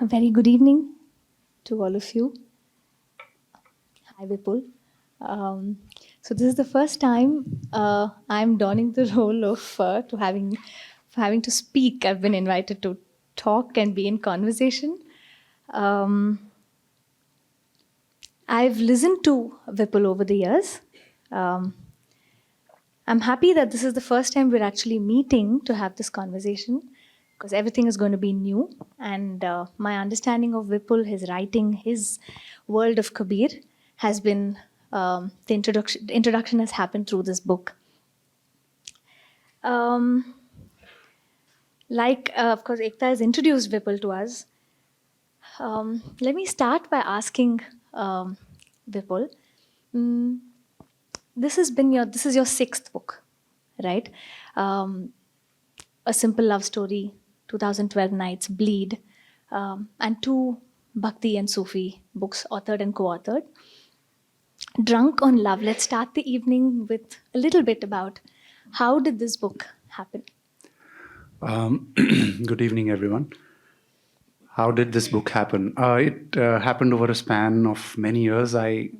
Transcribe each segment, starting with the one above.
A very good evening to all of you. Hi, Vipul. So this is the first time I'm donning the role of having to speak. I've been invited to talk and be in conversation. Um, I've listened to Vipul over the years. Um, I'm happy that this is the first time we're actually meeting to have this conversation because everything is going to be new. And my understanding of Vipul, his writing, his world of Kabir has been the introduction has happened through this book. Of course, Ekta has introduced Vipul to us. Let me start by asking Vipul. This is your sixth book, right? A Simple Love Story, 2012 Nights, Bleed, and two Bhakti and Sufi books, authored and co-authored. Drunk on Love. Let's start the evening with a little bit about how did this book happen? Good evening, everyone. How did this book happen? It happened over a span of many years. I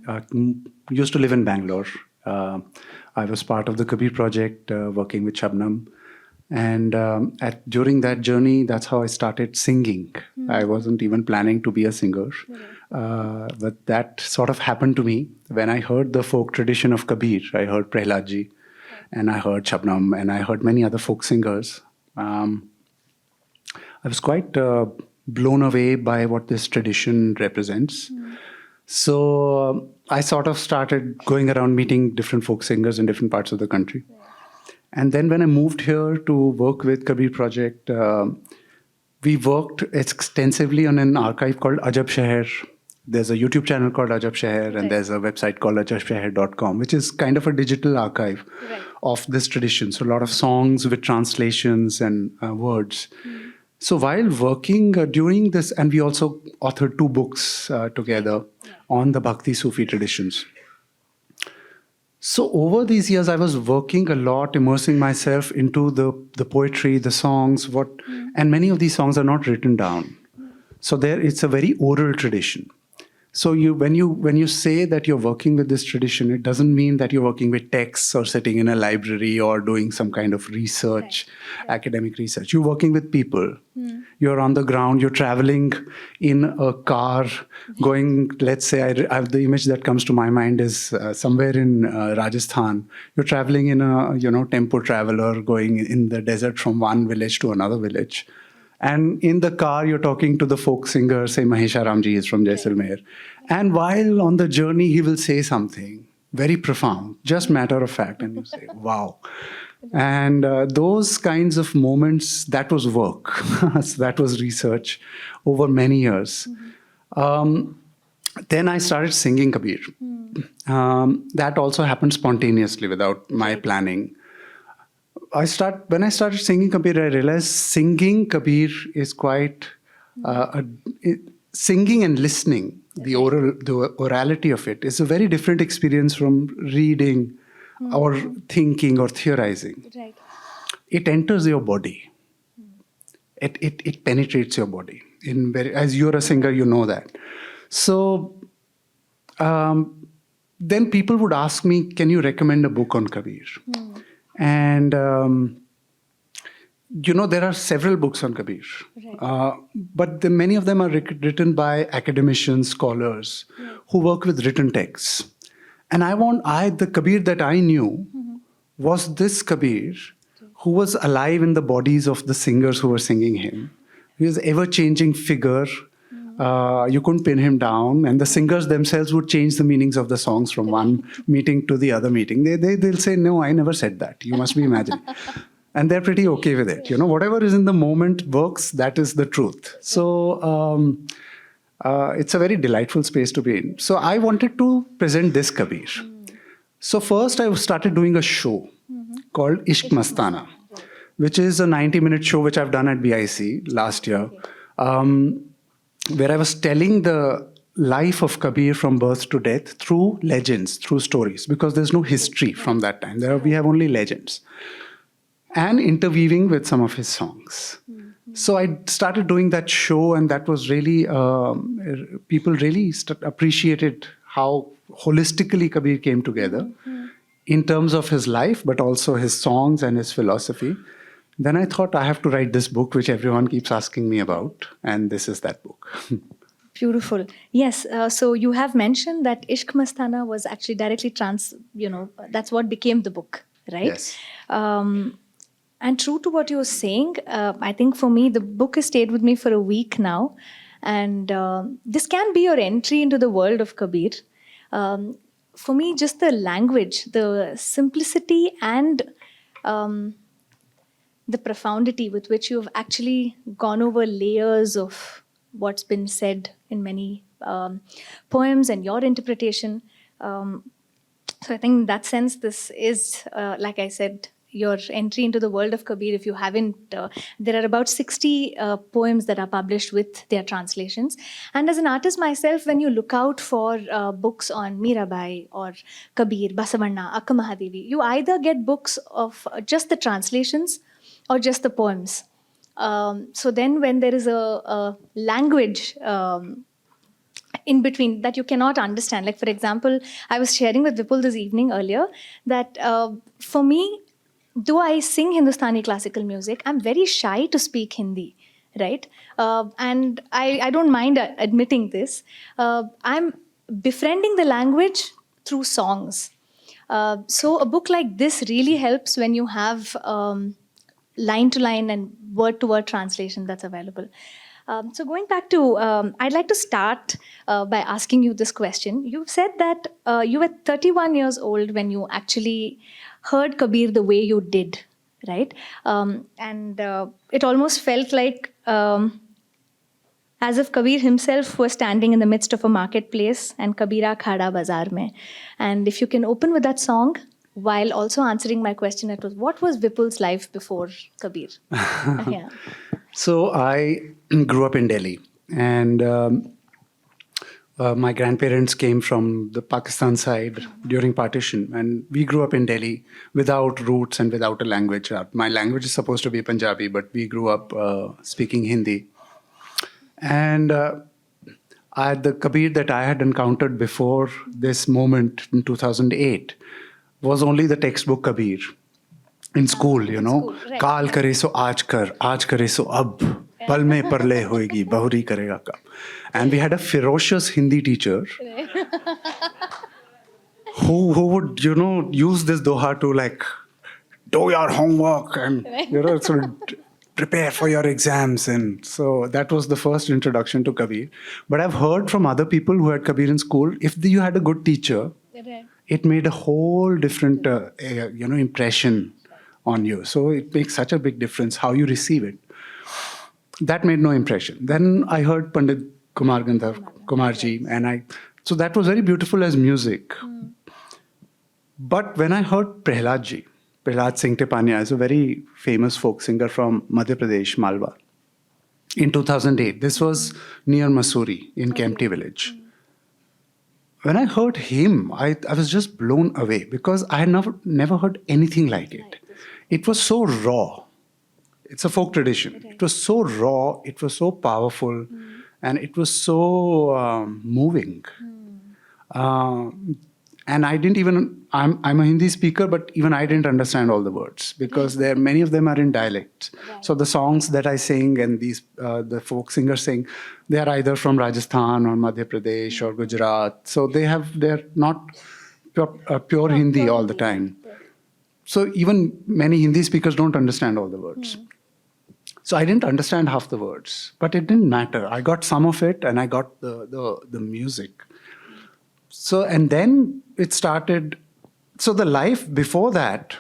used to live in Bangalore. I was part of the Kabir project, working with Shabnam. And during that journey, that's how I started singing. I wasn't even planning to be a singer. But that sort of happened to me when I heard the folk tradition of Kabir. I heard Prahladji, and I heard Shabnam, and I heard many other folk singers. I was quite blown away by what this tradition represents. So I sort of started going around meeting different folk singers in different parts of the country. And then when I moved here to work with Kabir Project, we worked extensively on an archive called Ajab Sheher. There's a YouTube channel called Ajab Sheher, and there's a website called ajabsheher.com, which is kind of a digital archive of this tradition. So a lot of songs with translations and words. So while working during this, and we also authored two books together on the Bhakti-Sufi traditions. So over these years, I was working a lot, immersing myself into the poetry, the songs, and many of these songs are not written down. So it's a very oral tradition. So when you say that you're working with this tradition, it doesn't mean that you're working with texts or sitting in a library or doing some kind of research, academic research. You're working with people. You're on the ground. You're traveling in a car, going. Let's say the image that comes to my mind is somewhere in Rajasthan. You're traveling in a tempo traveler, going in the desert from one village to another village. And in the car, you're talking to the folk singer, say Mahesha Ramji is from Jaisalmer. And while on the journey, he will say something very profound, just matter of fact. And you say, wow. And those kinds of moments, that was work. So that was research over many years. Then I started singing Kabir. That also happened spontaneously without my planning. When I started singing Kabir, I realized singing Kabir is quite singing and listening. The orality of it is a very different experience from reading or thinking or theorizing. Right. It enters your body. It penetrates your body. As you're a singer, you know that. So then people would ask me, "Can you recommend a book on Kabir?" And, there are several books on Kabir, but many of them are written by academicians, scholars, who work with written texts. And the Kabir that I knew was this Kabir who was alive in the bodies of the singers who were singing him. He was an ever-changing figure. You couldn't pin him down, and the singers themselves would change the meanings of the songs from one meeting to the other meeting. They'll say, "No, I never said that. You must be imagining." And they're pretty okay with it. Whatever is in the moment works. That is the truth. So it's a very delightful space to be in. So I wanted to present this Kabir. So first I started doing a show called Ishq Mastana, which is a 90-minute show which I've done at BIC last year. Where I was telling the life of Kabir from birth to death through legends, through stories, because there's no history from that time. We have only legends. And interweaving with some of his songs. So I started doing that show, and that was really, people really appreciated how holistically Kabir came together in terms of his life, but also his songs and his philosophy. Then I thought I have to write this book, which everyone keeps asking me about, and this is that book. Beautiful. Yes. So you have mentioned that Ishq Mastana was actually directly that's what became the book, right? Yes. And true to what you were saying, I think for me, the book has stayed with me for a week now. And this can be your entry into the world of Kabir. For me, just the language, the simplicity and the profundity with which you've actually gone over layers of what's been said in many poems and your interpretation. So I think in that sense, this is, like I said, your entry into the world of Kabir. If you haven't, there are about 60 poems that are published with their translations. And as an artist myself, when you look out for books on Mirabai or Kabir, Basavanna, Akka Mahadevi, you either get books of just the translations or just the poems. So then when there is a language in between that you cannot understand, like for example, I was sharing with Vipul this evening earlier that for me, though I sing Hindustani classical music, I'm very shy to speak Hindi, right? And I don't mind admitting this. I'm befriending the language through songs. So a book like this really helps when you have line to line and word to word translation that's available. So going back to, I'd like to start by asking you this question. You've said that you were 31 years old when you actually heard Kabir the way you did, right? And it almost felt like as if Kabir himself was standing in the midst of a marketplace and Kabira khada bazaar mein. And if you can open with that song, while also answering my question, it was, what was Vipul's life before Kabir? Yeah. So I grew up in Delhi, and my grandparents came from the Pakistan side during partition, and we grew up in Delhi without roots and without a language. My language is supposed to be Punjabi, but we grew up speaking Hindi. And the Kabir that I had encountered before this moment in 2008 was only the textbook Kabir in school, you know. Right. Kaal kare so aaj kare so ab, pal mein parle hoegi, bahuri karega kab. And we had a ferocious Hindi teacher who would, you know, use this doha to like, do your homework and, you know, sort of prepare for your exams. And so that was the first introduction to Kabir. But I've heard from other people who had Kabir in school, if you had a good teacher, it made a whole different, impression on you. So it makes such a big difference how you receive it. That made no impression. Then I heard Pandit Kumar Gandharv, Kumarji, and so that was very beautiful as music. But when I heard Prahlad Singh Tepania is a very famous folk singer from Madhya Pradesh, Malwa, in 2008. This was near Mussoorie in Kempty village. When I heard him, I was just blown away because I had never heard anything like it. It was so raw. It's a folk tradition. It was so raw, it was so powerful, and it was so moving. And I didn't even, I'm a Hindi speaker, but even I didn't understand all the words because many of them are in dialects. Right. So the songs that I sing and the folk singers sing, they are either from Rajasthan or Madhya Pradesh or Gujarat. So they're not pure Hindi all the time. So even many Hindi speakers don't understand all the words. So I didn't understand half the words, but it didn't matter. I got some of it and I got the music. So, and then it started. So the life before that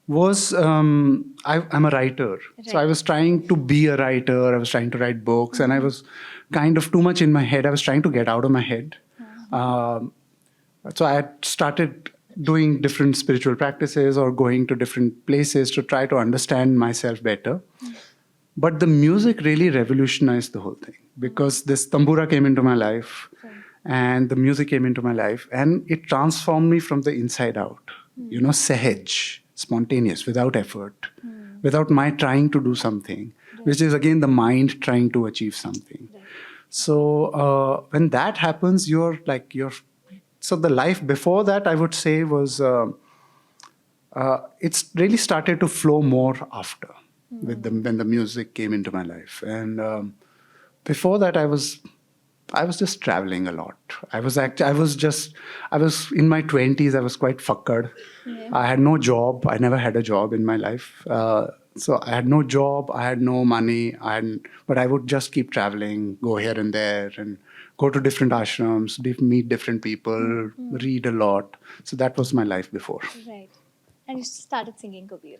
was, I'm a writer. Right. So I was trying to be a writer. I was trying to write books and I was kind of too much in my head. I was trying to get out of my head. So I had started doing different spiritual practices or going to different places to try to understand myself better. But the music really revolutionized the whole thing because this tambura came into my life. And the music came into my life and it transformed me from the inside out. You know, sahaj, spontaneous, without effort, without my trying to do something. which is again the mind trying to achieve something. Right. So when that happens, so the life before that, I would say, was it's really started to flow more after when the music came into my life. And before that, I was just traveling a lot. I was in my 20s. I was quite fucked. Yeah. I had no job. I never had a job in my life. So I had no job. I had no money. But I would just keep traveling, go here and there, and go to different ashrams, meet different people, read a lot. So that was my life before. Right. And you started singing Kabir.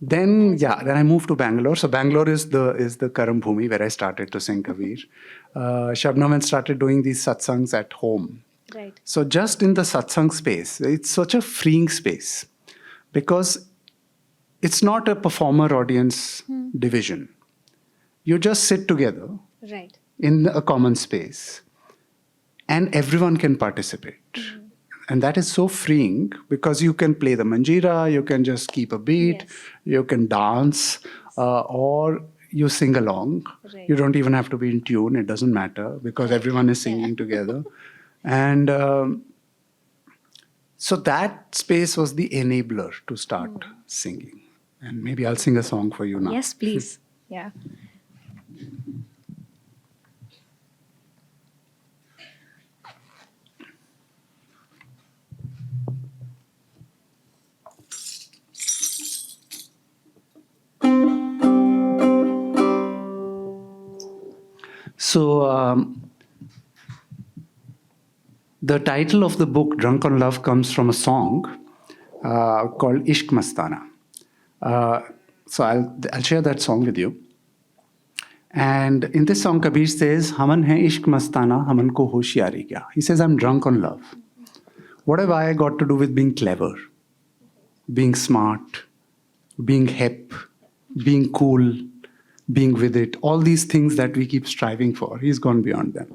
Then I moved to Bangalore. So Bangalore is the Karam Bhumi where I started to sing Kabir. Shabnam and started doing these satsangs at home. Right. So just in the satsang space, it's such a freeing space because it's not a performer-audience division. You just sit together Right. in a common space and everyone can participate. And that is so freeing because you can play the manjira, you can just keep a beat, Yes. you can dance, or you sing along. Right. You don't even have to be in tune, it doesn't matter because everyone is singing together. And so that space was the enabler to start singing. And maybe I'll sing a song for you now. Yes, please. Yeah. So the title of the book, Drunk on Love, comes from a song called Ishq Mastana. So I'll share that song with you. And in this song, Kabir says, Haman hai ishq mastana, haman ko hoshyari kya. He says, I'm drunk on love. What have I got to do with being clever, being smart, being hip, being cool, being with it? All these things that we keep striving for. He's gone beyond them.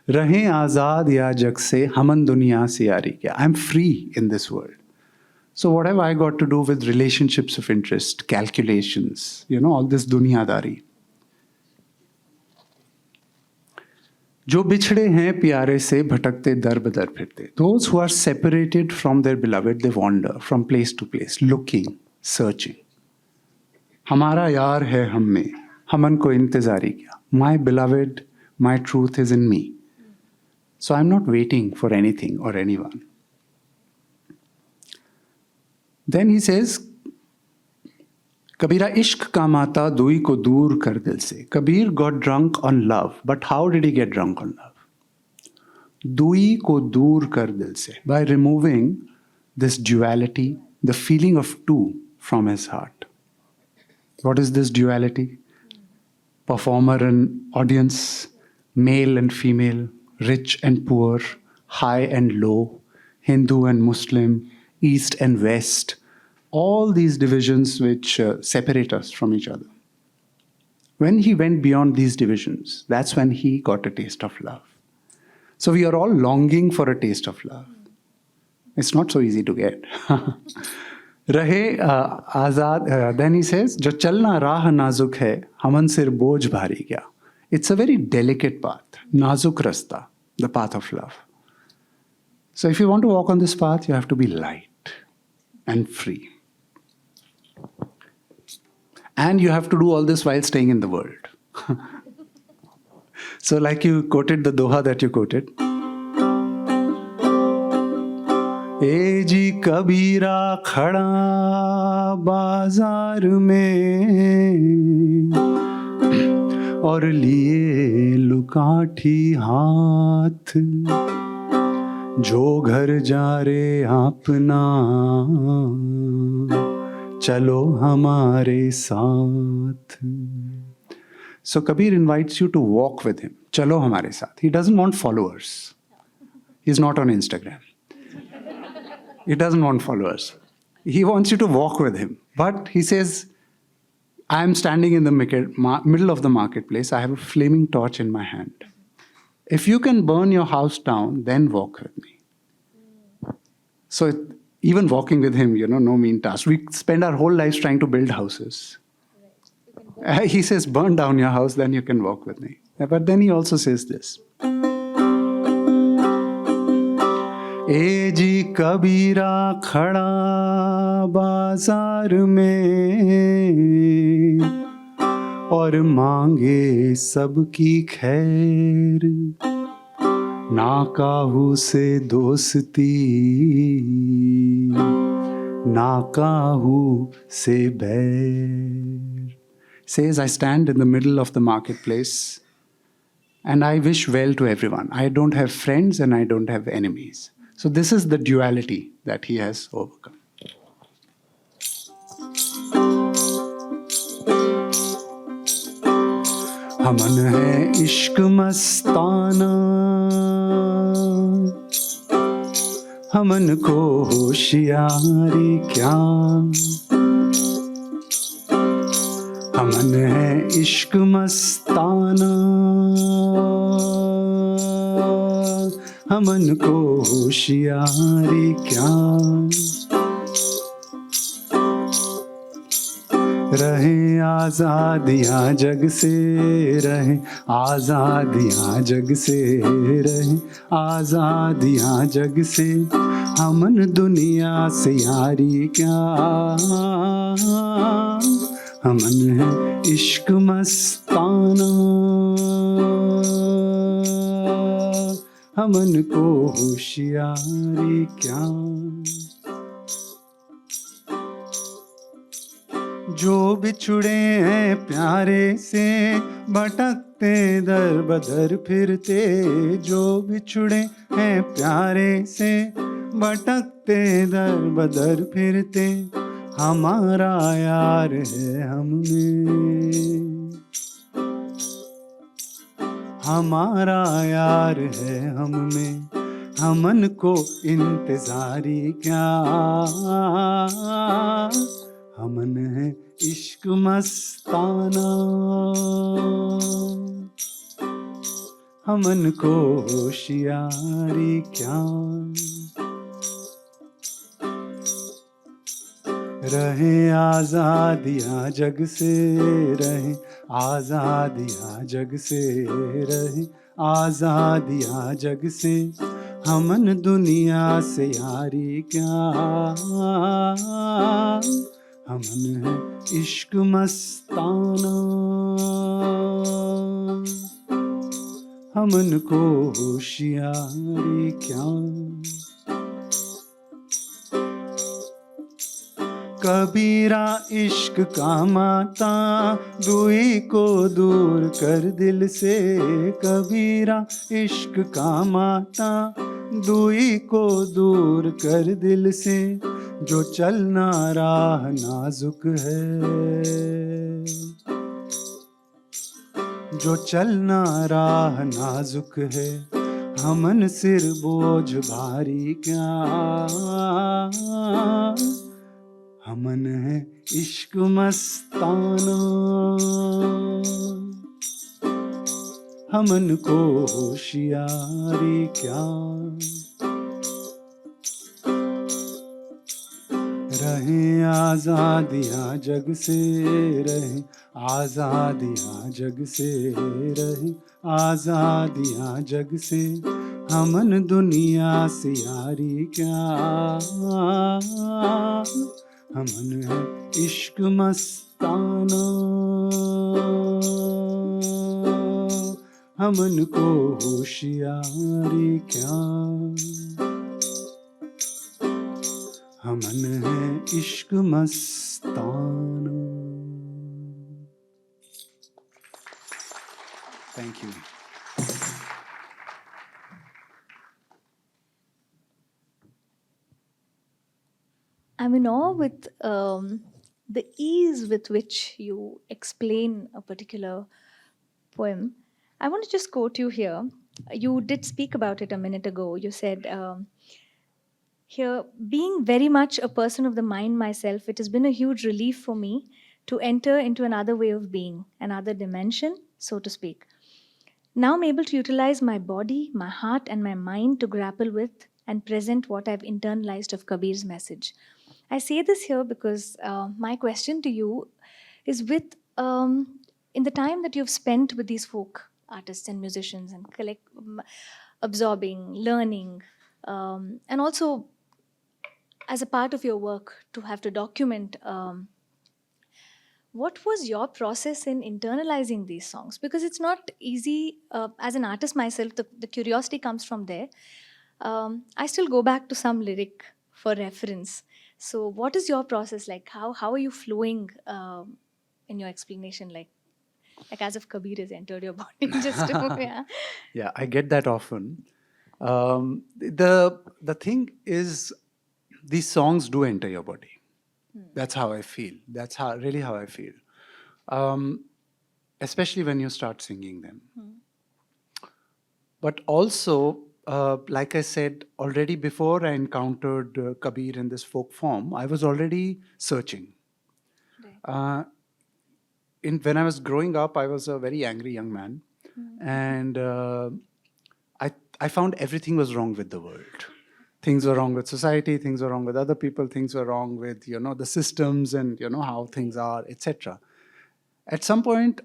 Rahe azad ya jag se, haman duniya se yari kya. I'm free in this world. So what have I got to do with relationships of interest, calculations, all this दुनियादारी? जो बिछड़े हैं प्यारे से भटकते दर बदर फिरते. Those who are separated from their beloved, they wander from place to place, looking, searching. हमारा यार है हम में, हमन को इंतजारी क्या. My beloved, my truth is in me. So I'm not waiting for anything or anyone. Then he says, Kabira ishq ka mata dui ko dur kar dil se. Kabir got drunk on love. But how did he get drunk on love? Dui ko dur kar dil se. By removing this duality, the feeling of two from his heart. What is this duality? Performer and audience, male and female, rich and poor, high and low, Hindu and Muslim, East and West. All these divisions which separate us from each other. When he went beyond these divisions, that's when he got a taste of love. So we are all longing for a taste of love. It's not so easy to get. Rahe azad. Then he says, "Jo chalna raah nazuk hai, haman sir boj bhari kya." It's a very delicate path, nazuk rasta, the path of love. So if you want to walk on this path, you have to be light and free. And you have to do all this while staying in the world. So like you quoted the doha that you quoted. ए जी कबीरा खड़ा बाजार में और लिए लुकाठी हाथ जो घर जा रे अपना चलो हमारे साथ. So Kabir invites you to walk with him. Chalo hamare saath. He doesn't want followers. He's not on Instagram. He doesn't want followers. He wants you to walk with him. But he says, I am standing in the middle of the marketplace. I have a flaming torch in my hand. If you can burn your house down, then walk with me. So even walking with him, no mean task. We spend our whole lives trying to build houses. He says, burn down your house, then you can walk with me. But then he also says this. ए जी कबीरा खड़ा बाजार में और मांगे सबकी खैर, ना काहू से दोस्ती ना काहू से बैर. Says, I stand in the middle of the marketplace and I wish well to everyone. I don't have friends and I don't have enemies. So this is the duality that he has overcome. हमन है इश्क मस्ताना, हमन को होशियारी क्या. हमन है इश्क मस्ताना, हमन को होशियारी क्या. रहे आजादियाँ जग से, रहे आजादियाँ जग से, रहे आजादियाँ जग से. हमन दुनिया से यारी क्या. हमन है इश्क मस्ताना, हमन को होशियारी क्या. जो बिछुड़े हैं प्यारे से भटकते दर बदर फिरते. जो बिछुड़े हैं प्यारे से भटकते दर बदर फिरते. हमारा यार है हम में, हमारा यार है हम में. हमन को इंतजारी क्या. हमन है इश्क मस्ताना, हमन को होशियारी क्या. रहे आजादियाँ जग से, रहे आजादियाँ जग से, रहे आजादियाँ जग से. हमन दुनिया से यारी क्या. हमन है इश्क मस्ताना, हमन को होशियारी क्या. कबीरा इश्क का माता दुई को दूर कर दिल से. कबीरा इश्क का माता दुई को दूर कर दिल से. जो चलना राह नाजुक है, जो चलना राह नाजुक है. हमन सिर बोझ भारी क्या. हमन है इश्क मस्ताना, हमन को होशियारी क्या. रहे आजादियाँ जग से, रहे आजादियाँ जग से, रहे आजादियाँ जग से. हमन दुनिया से यारी क्या. हमन है इश्क मस्ताना, हमन को होशियारी क्या. हमन है इश्क मस्ताना. Thank you. I'm in awe with the ease with which you explain a particular poem. I want to just quote you here. You did speak about it a minute ago. You said, here, being very much a person of the mind myself, it has been a huge relief for me to enter into another way of being, another dimension, so to speak. Now I'm able to utilize my body, my heart, and my mind to grapple with and present what I've internalized of Kabir's message. I say this here because my question to you is, with in the time that you've spent with these folk artists and musicians and absorbing, learning, and also as a part of your work to have to document, what was your process in internalizing these songs? Because it's not easy. As an artist myself, the curiosity comes from there. I still go back to some lyric for reference. So, what is your process like? How are you flowing in your explanation? Like as if Kabir has entered your body. Just to, yeah. Yeah, I get that often. The thing is, these songs do enter your body. That's how I feel. That's really how I feel. Um, Especially when you start singing them. But also, like I said already, before I encountered Kabir in this folk form, I was already searching. Right. Uh, when I was growing up, I was a very angry young man, and I found everything was wrong with the world. Things were wrong with society. Things were wrong with other people. Things were wrong with the systems and how things are, etc. At some point,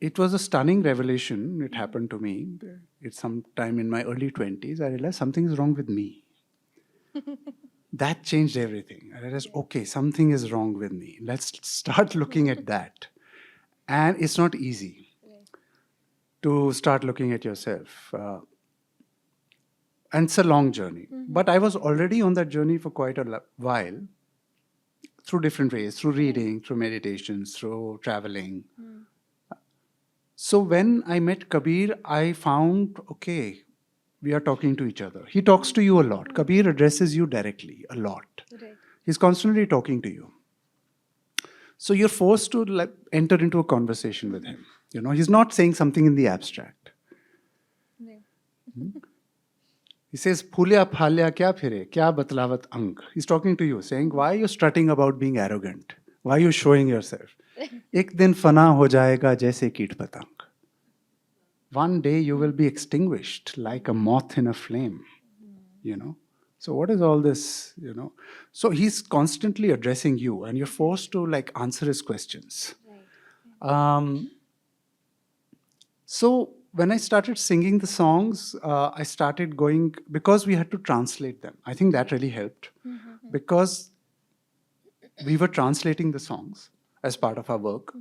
it was a stunning revelation. It happened to me. It's sometime in my early 20s. I realized something is wrong with me. That changed everything. I realized, okay, something is wrong with me. Let's start looking at that. And it's not easy to start looking at yourself. And it's a long journey. But I was already on that journey for quite a while, through different ways, through reading, through meditations, through traveling. So when I met Kabir, I found, okay, we are talking to each other. He talks to you a lot. Kabir addresses you directly a lot. Right. He's constantly talking to you. So you're forced to enter into a conversation with him. He's not saying something in the abstract. Right. He says, Phulya phalya kya phire, kya batlavat ang. He's talking to you, saying, why are you strutting about being arrogant? Why are you showing yourself? Ek din fana ho jayega jaise keet patang. One day you will be extinguished like a moth in a flame. So what is all this? So he's constantly addressing you, and you're forced to answer his questions. Right. So when I started singing the songs, I started going, because we had to translate them. I think that really helped, because we were translating the songs as part of our work.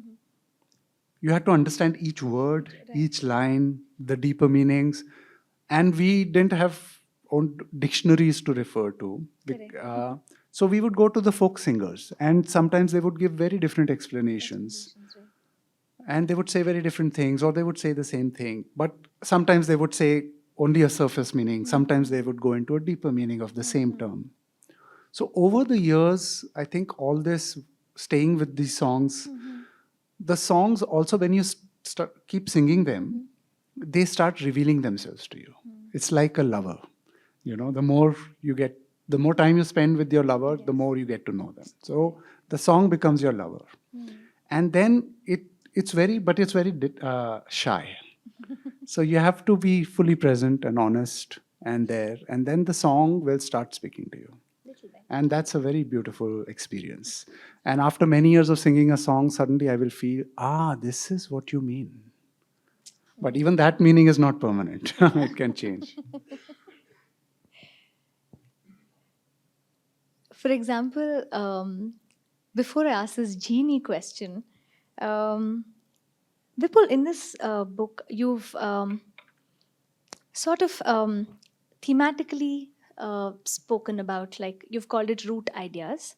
You had to understand each word, each line, the deeper meanings, and we didn't have own dictionaries to refer to. So we would go to the folk singers, and sometimes they would give very different explanations. And they would say very different things, or they would say the same thing. But sometimes they would say only a surface meaning. Sometimes they would go into a deeper meaning of the same term. So over the years, I think all this staying with these songs, the songs also, when you keep singing them, they start revealing themselves to you. It's like a lover. The more time you spend with your lover, the more you get to know them. So the song becomes your lover. And then it's very shy. So you have to be fully present and honest and there, and then the song will start speaking to you. And that's a very beautiful experience. And after many years of singing a song, suddenly I will feel, this is what you mean. But even that meaning is not permanent. It can change. For example, before I ask this Genie question, Vipul, in this book, you've sort of thematically spoken about, you've called it root ideas.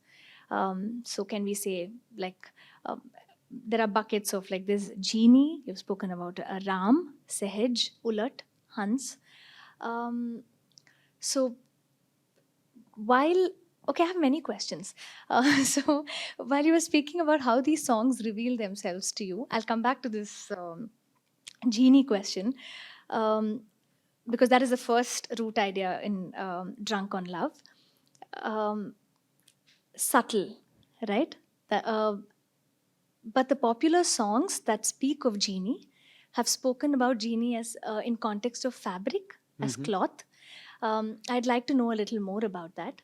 So can we say, there are buckets of this Genie, you've spoken about Ram, Sehaj, Ulat, Hans. So I have many questions. So while you were speaking about how these songs reveal themselves to you, I'll come back to this Genie question, because that is the first root idea in Drunk on Love. Subtle, right? But the popular songs that speak of Genie have spoken about Genie as in context of fabric, as cloth. I'd like to know a little more about that.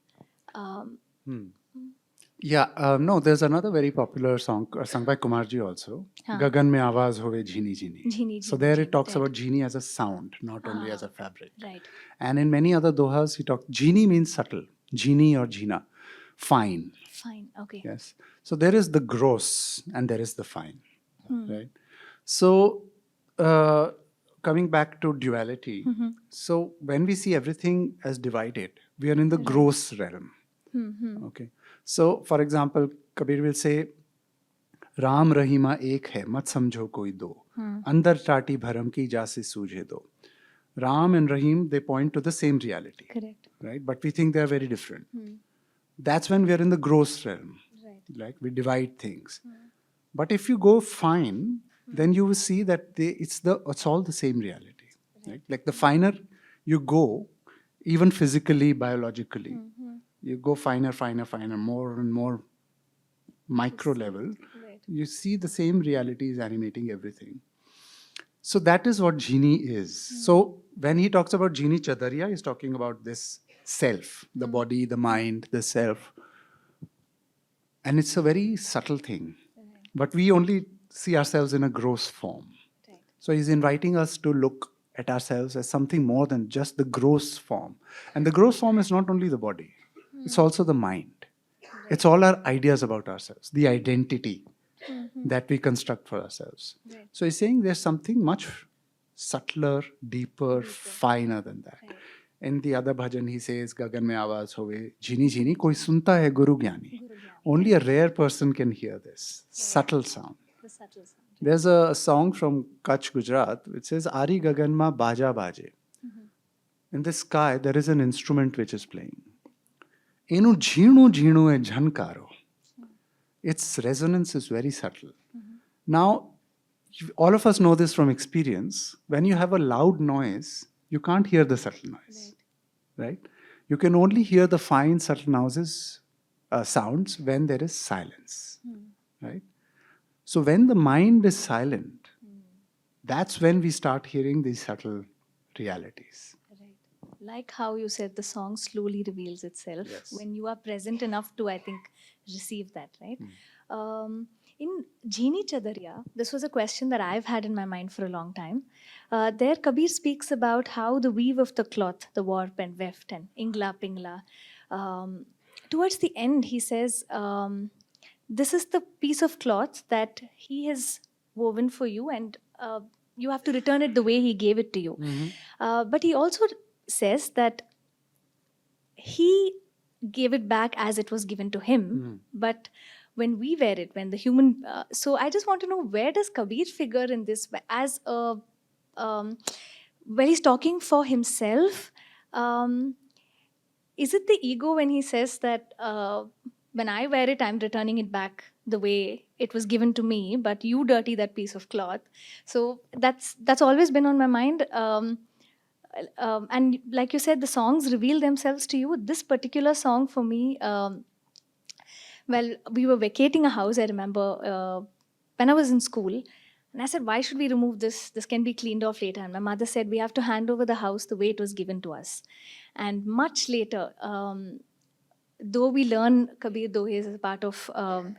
Yeah, no, there's another very popular song sung by Kumarji also. Huh. Gagan mein awaaz hove Genie Genie. Genie, So Genie, there Genie, it talks right. about genie as a sound, not only as a fabric. Right. And in many other dohas, he talks, genie means subtle, genie or jina, fine. Fine. Okay. Yes. So there is the gross and there is the fine, right? So coming back to duality, so when we see everything as divided, we are in the gross realm. Okay. So for example, Kabir will say, Ram Rahima एक है मत समझो कोई दो अंदर टाटी भरम की जासे सूझे दो Ram and Rahim, they point to the same reality. Correct. Right? But we think they are very different. That's when we are in the gross realm. Right. Like we divide things. But if you go fine, then you will see that it's all the same reality. Right? Like the finer you go, even physically, biologically, you go finer, more and more micro level, Right. you see the same reality is animating everything. So that is what genie is. So when he talks about genie chadariya, he's talking about this self, the body, the mind, the self. And it's a very subtle thing. But we only see ourselves in a gross form. Right. So he's inviting us to look at ourselves as something more than just the gross form. And the gross form is not only the body, it's also the mind. It's all our ideas about ourselves, the identity that we construct for ourselves. Right. So he's saying there's something much subtler, deeper, finer than that. Right. In the other bhajan, he says, Gagan mein awaaz hove, Genie Genie, koi sunta hai Guru Gyani. Only a rare person can hear this subtle sound. The subtle sound. There's a song from Kutch, Gujarat, which says, Ari Gagan ma baja baje. In the sky, there is an instrument which is playing. Enu jheenu jheenu e jhankaro. Its resonance is very subtle. Now, all of us know this from experience. When you have a loud noise, you can't hear the subtle noise. Right? You can only hear the fine, subtle sounds when there is silence. Right? So when the mind is silent, that's when we start hearing these subtle realities. Right. Like how you said, the song slowly reveals itself Yes. when you are present enough to, I think, receive that, right? In Genie Chadariya, this was a question that I've had in my mind for a long time. There, Kabir speaks about how the weave of the cloth, the warp and weft and ingla pingla. Towards the end, he says, this is the piece of cloth that he has woven for you, and you have to return it the way he gave it to you. But he also says that he gave it back as it was given to him. But when we wear it, when the human... so I just want to know, where does Kabir figure in this as a... when he's talking for himself, is it the ego when he says that when I wear it, I'm returning it back the way it was given to me, but you dirty that piece of cloth? So that's always been on my mind. And like you said, the songs reveal themselves to you. This particular song for me, well, we were vacating a house, I remember, when I was in school. And I said, why should we remove this? This can be cleaned off later. And my mother said, we have to hand over the house the way it was given to us. And much later, though we learn Kabir Dohe as a part of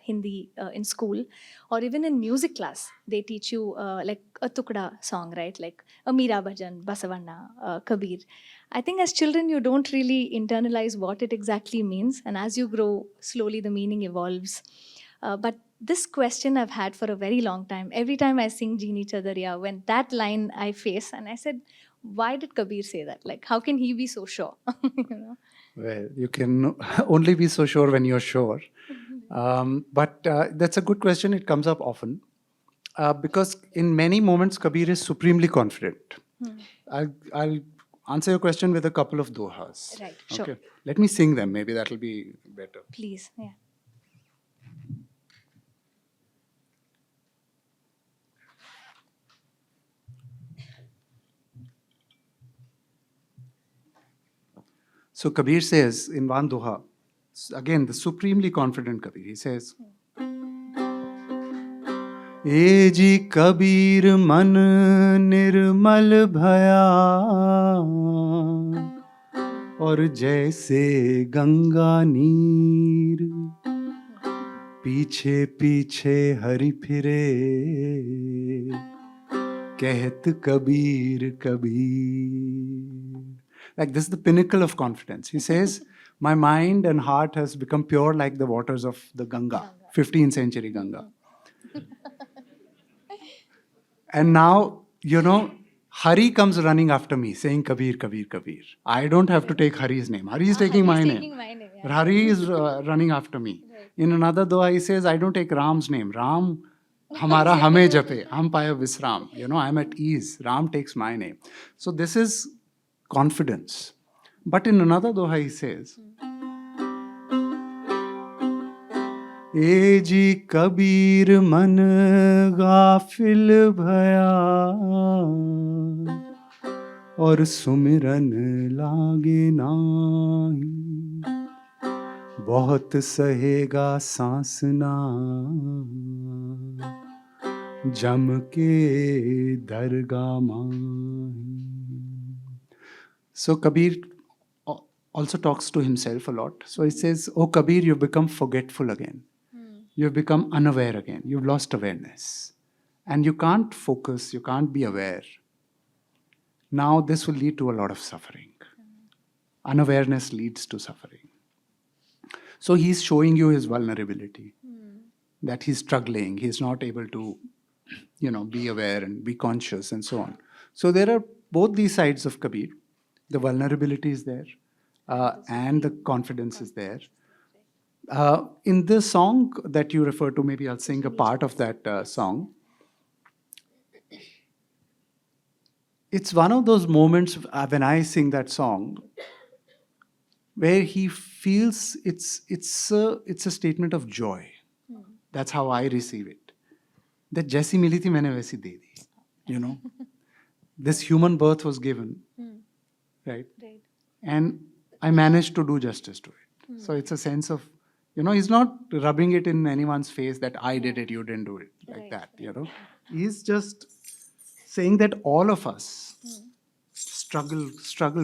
Hindi in school, or even in music class, they teach you like a tukda song, right? Like a Meera Bhajan, Basavanna, Kabir. I think as children, you don't really internalize what it exactly means. And as you grow, slowly the meaning evolves. But this question I've had for a very long time. Every time I sing Genie Chadariya, when that line I face, and I said, why did Kabir say that? Like, how can he be so sure? You know? Well, you can only be so sure when you're sure. But that's a good question. It comes up often. Because in many moments, Kabir is supremely confident. I'll answer your question with a couple of dohas. Right, sure. Okay. Let me sing them. Maybe that'll be better. Please, yeah. So Kabir says in one doha, again, the supremely confident Kabir, he says, ए जी कबीर मन निर्मल भया और जैसे गंगा नीर पीछे पीछे हरि फिरे कहत Kabir Kabir. Like this is the pinnacle of confidence. He says, my mind and heart has become pure like the waters of the Ganga, 15th century Ganga. And now, Hari comes running after me saying Kabir, Kabir, Kabir. I don't have to take Hari's name. Hari is taking my name. Yeah. Hari is running after me. Right. In another doha, he says, I don't take Ram's name. Ram, hamara hame jape. Ham paya visram. I'm at ease. Ram takes my name. So this is confidence. But in another doha, he says, ए जी कबीर मन गाफिल भया और सुमिरन लागे नाही बहुत सहेगा सांसना जम के दरगाह माही. So Kabir also talks to himself a lot. So he says, oh Kabir, you've become forgetful again. You've become unaware again. You've lost awareness. And you can't focus, you can't be aware. Now this will lead to a lot of suffering. Unawareness leads to suffering. So he's showing you his vulnerability. That he's struggling, he's not able to, be aware and be conscious and so on. So there are both these sides of Kabir. The vulnerability is there, and the confidence is there. In the song that you refer to, maybe I'll sing a part of that song. It's one of those moments when I sing that song where he feels it's a statement of joy. That's how I receive it. That जैसी मिली थी मैंने वैसी दे दी. This human birth was given, right? And I managed to do justice to it. So it's a sense of, he's not rubbing it in anyone's face that I did it, you didn't do it, like that, He's just saying that all of us struggle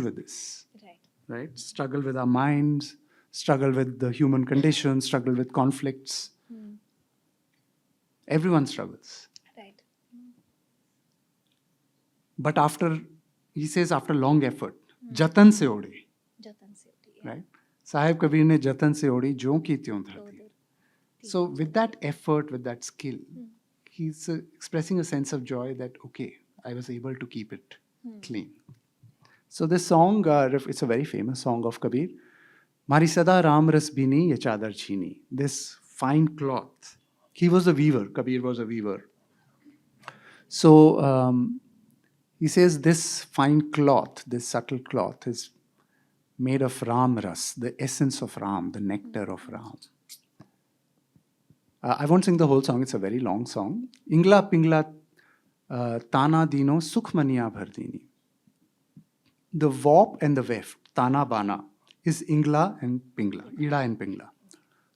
with this, right? Struggle with our minds, struggle with the human condition, struggle with conflicts. Everyone struggles. Right. But he says after long effort, jatan se ode. Jatan se ode, yeah. Right? Sahib Kabir ne jatan se odi, jo ki tyon dharti. So with that effort, with that skill, he's expressing a sense of joy that, okay, I was able to keep it clean. So this song, it's a very famous song of Kabir. Mari sada ram ras bini ye chadar chini. This fine cloth. He was a weaver. Kabir was a weaver. So he says this fine cloth, this subtle cloth is made of Ram Ras, the essence of Ram, the nectar of Ram. I won't sing the whole song, it's a very long song. Ingla pingla tana dino sukh maniya bhardini. The warp and the weft, tana bana, is Ingla and Pingla, Ida and Pingla.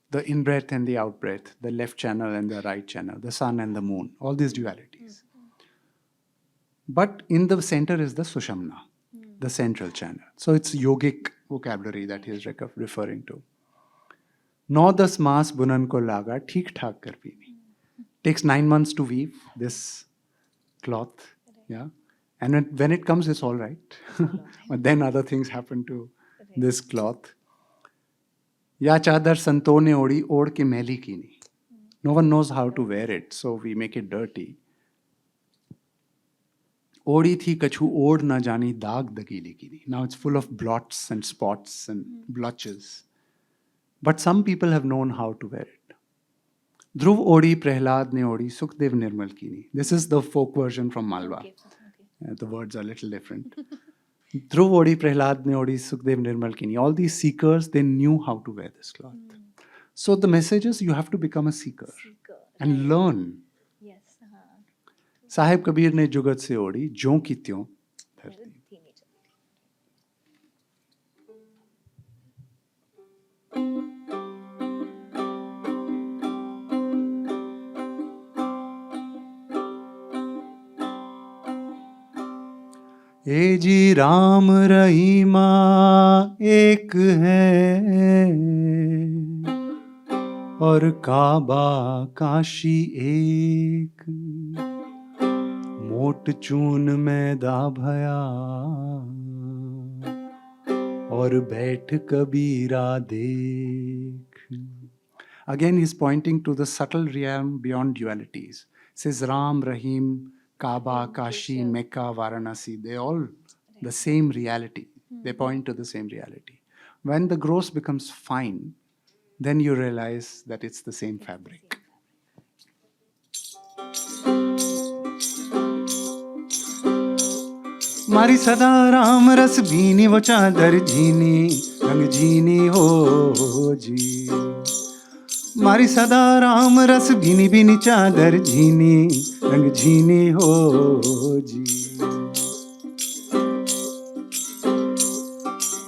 The in-breath and the out-breath, the left channel and the right channel, the sun and the moon, all these dualities. But in the center is the Sushamna, the central channel. So it's yogic vocabulary that he is referring to. 9-10 maas bunan ko laga, theek thak kar pini. Takes 9 months to weave this cloth, yeah. And when it comes, it's all right. But then other things happen to this cloth. Ya chadar santo ne odi, od ke meli kini. No one knows how to wear it, so we make it dirty. Odi thi kachu od na jani daag dagili kini. Now it's full of blots and spots and blotches. But some people have known how to wear it. Dhruv odi Prahlad ne odi Sukhdev nirmal kini. This is the folk version from Malwa. Okay. The words are a little different. Dhruv odi Prahlad ne odi Sukhdev nirmal kini. All these seekers, they knew how to wear this cloth. So the message is you have to become a seeker and learn. Yes. Sahib Kabir ne jugat se odi, jyon ki tyon dharti. ए जी राम रहीमा एक है और काबा काशी एक, मोट चून मैदा भया, और बैठ कबीरा देख. Again, he's pointing to the subtle realm beyond dualities. Says Ram, Rahim, Kaaba, Kashi, Mecca, Varanasi, they all the same reality. They point to the same reality. When the gross becomes fine, then you realize that it's the same fabric. मारी सदा राम रस भीनी वो चादर झीनी, रंग झीनी हो जी. मारी सदा राम रस भीनी भीनी चादर झीनी, रंग झीनी हो जी.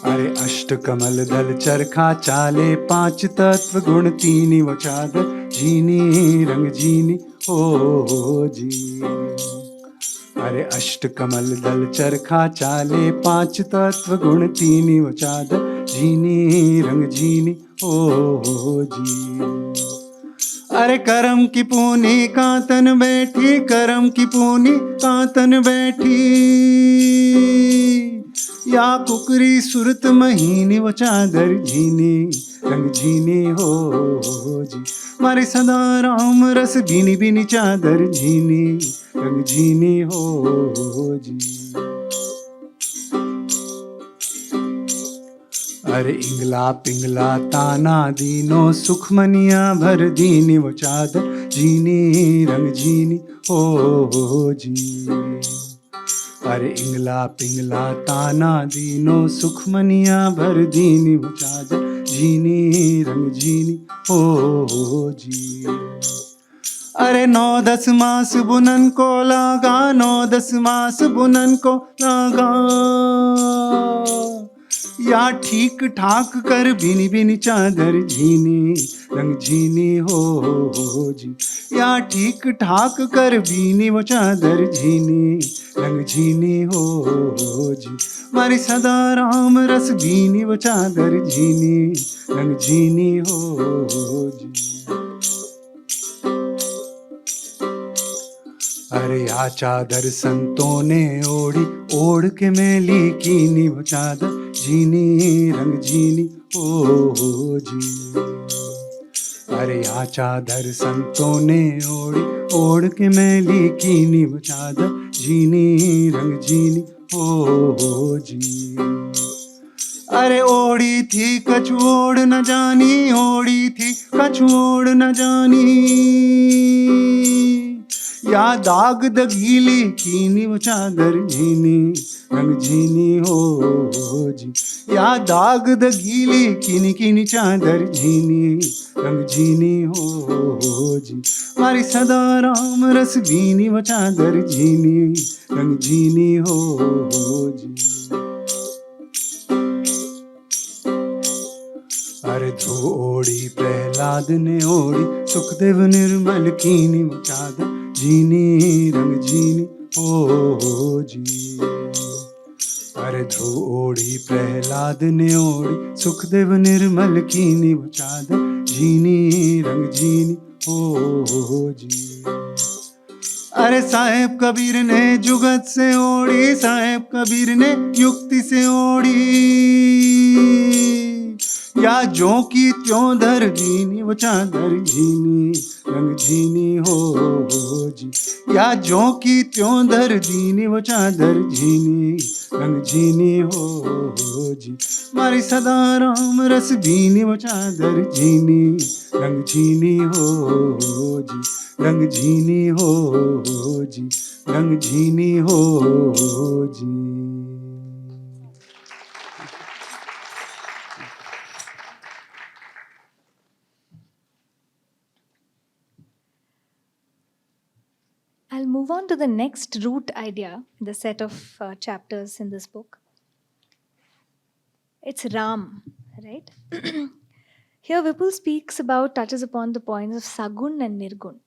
अरे अष्ट कमल दल चरखा चाले, पांच तत्व गुण तीनी वो चादर झीनी, रंग झीनी हो जी. अरे अष्ट कमल दल चरखा चाले, पांच तत्व गुण तीनी वो चादर झीनी, रंग झीनी हो जी. अरे करम की पूनी कांतन बैठी, करम की पूनी कांतन बैठी, या कुकरी सुरत महीनी वो चादर झीनी, रंग झीनी हो जी. मारे सदा राम रस भीनी भीनी चादर झीनी, रंग झीनी हो जी. अरे इंगला पिंगला ताना दीनो, सुखमनिया भर दीनी वो चादर झीनी, रंग झीनी हो जी. अरे इंगला पिंगला ताना दीनो, सुखमनिया भर दीनी वो चादर झीनी, रंग झीनी हो जी. अरे 9-10 मास बुनन को लागा, 9-10 मास बुनन को लागा, या ठीक ठाक कर भीनी भीनी चादर झीनी, रंग झीनी हो जी. या ठीक ठाक कर भीनी वो चादर झीनी, रंग झीनी हो जी. मारी सदा राम रस भीनी वो चादर झीनी, रंग झीनी हो जी. अरे आ चादर संतों ने ओढ़ी, ओढ़ के मैली कीनी वो चादर झीनी, रंग झीनी हो जी. अरे आ चादर संतों ने ओढ़ी, ओढ़ के मैली कीनी वो चादर झीनी, रंग झीनी हो जी. अरे ओढ़ी थी कछु ओढ़ न जानी, ओढ़ी थी कछु ओढ़ न जानी, या दाग दगीली कीनी वो चादर झीनी, रंग झीनी हो जी. या दाग दगीली कीनी कीनी चादर झीनी, रंग झीनी हो जी. मारी सदा राम रस भीनी वो चादर झीनी, रंग झीनी हो जी. अरे ध्रुव ओढ़ी प्रहलाद ने ओढ़ी, सुखदेव निर्मल कीनी वो चादर झीनी, रंग झीनी हो जी. अरे ध्रुव ओढ़ी प्रहलाद ने ओढ़ी, सुखदेव निर्मल कीनी वो चादर झीनी, रंग झीनी हो जी. अरे साहेब कबीर ने जुगत से ओढ़ी, साहेब कबीर ने युक्ति से ओढ़ी, या जो की त्यों धर दीनी वो चादर झीनी, रंग झीनी हो जी. या जो की त्यों धर दीनी वो चादर झीनी, रंग झीनी हो जी. मारी सदा राम रस भीनी वो चादर झीनी, रंग झीनी हो जी. रंग झीनी हो जी, रंग झीनी हो जी. I'll move on to the next root idea in the set of chapters in this book. It's Ram, right? Here, Vipul touches upon the points of Sagun and Nirgun.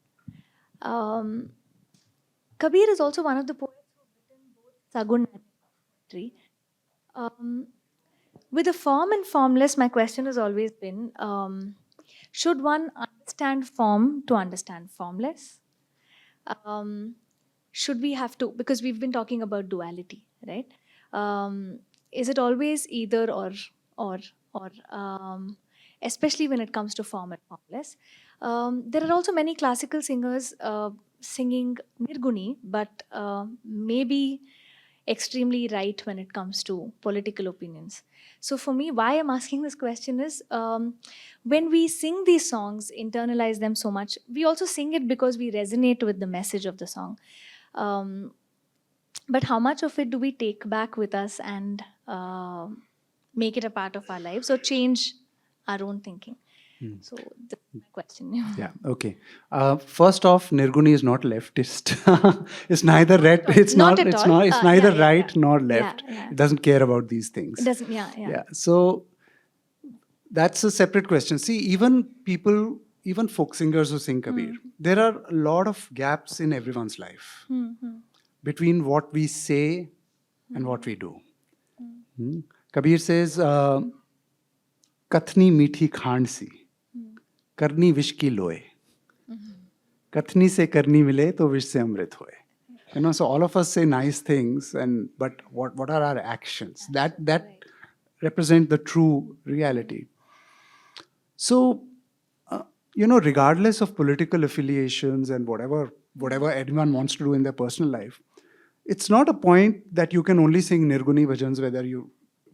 Kabir is also one of the poets who have written both Sagun and poetry. With the form and formless, my question has always been should one understand form to understand formless? Should we have to, because we've been talking about duality, right? Is it always either or especially when it comes to form and formless? There are also many classical singers singing nirguni, but maybe extremely right when it comes to political opinions. So for me, why I'm asking this question is, when we sing these songs, internalize them so much, we also sing it because we resonate with the message of the song. Um, but how much of it do we take back with us and make it a part of our lives or change our own thinking? So that's my question. Yeah. Okay. First off, Nirguni is not leftist. It's neither right. It's Not not. at It's all. not. It's neither Yeah. right nor Yeah, left. yeah. It doesn't care about these things. It doesn't, yeah. Yeah. So that's a separate question. See, even people, even folk singers who sing Kabir, there are a lot of gaps in everyone's life between what we say and what we do. Kabir says, "Kathni meethi khand si, करनी विष की लोए कथनी से करनी मिले तो विष से अमृत होए." So all of us say nice things, but what are our actions that represent the true reality. So regardless of political affiliations and whatever anyone wants to do in their personal life, it's not a point that you can only sing nirguni bhajans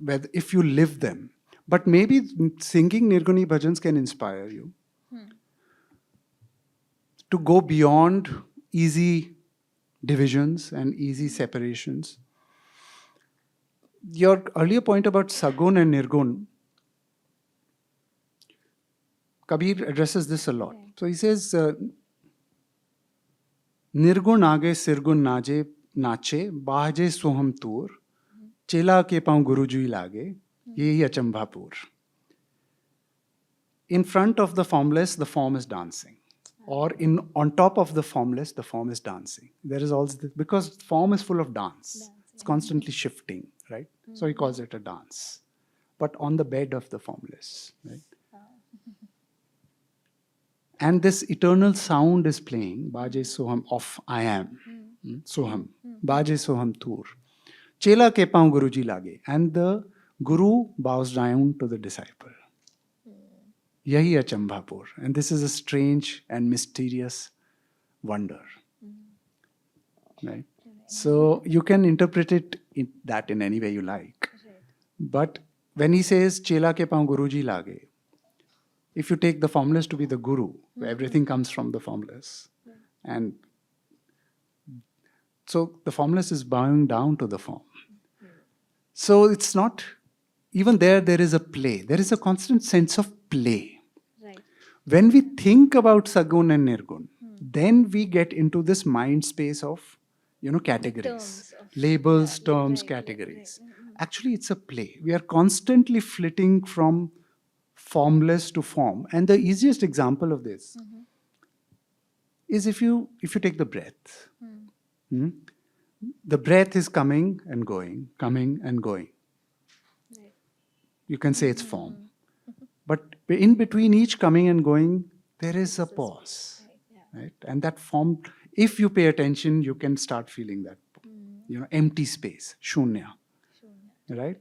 whether if you live them. But maybe singing nirguni bhajans can inspire you to go beyond easy divisions and easy separations. Your earlier point about Sagun and Nirgun, Kabir addresses this a lot. So he says, Nirgun aage sirgun nache, bahje soham tur, chela ke paun guruji lage, yehi achambhapur. In front of the formless, the form is dancing. Or on top of the formless, the form is dancing. There is also because form is full of dance. It's constantly shifting, right? So he calls it a dance. But on the bed of the formless, right? And this eternal sound is playing, Baje Soham of I am, Soham, Baje Soham Tur. Chela ke paun Guruji lage. And the Guru bows down to the disciple. Yahi Achambhapur. And this is a strange and mysterious wonder. Right? So you can interpret it in any way you like. But when he says Chela ke paun Guruji lage, if you take the formless to be the guru, where everything comes from the formless, and so the formless is bowing down to the form. So it's not, even there is a play. There is a constant sense of play. Right. When we think about Sagun and Nirgun, then we get into this mind space of, categories, labels, terms, categories. Actually, it's a play. We are constantly flitting from formless to form. And the easiest example of this is if you take the breath. The breath is coming and going, coming and going. Right. You can say it's form. But in between each coming and going, there is a pause. Right? And that form, if you pay attention, you can start feeling that, empty space, shunya. Right?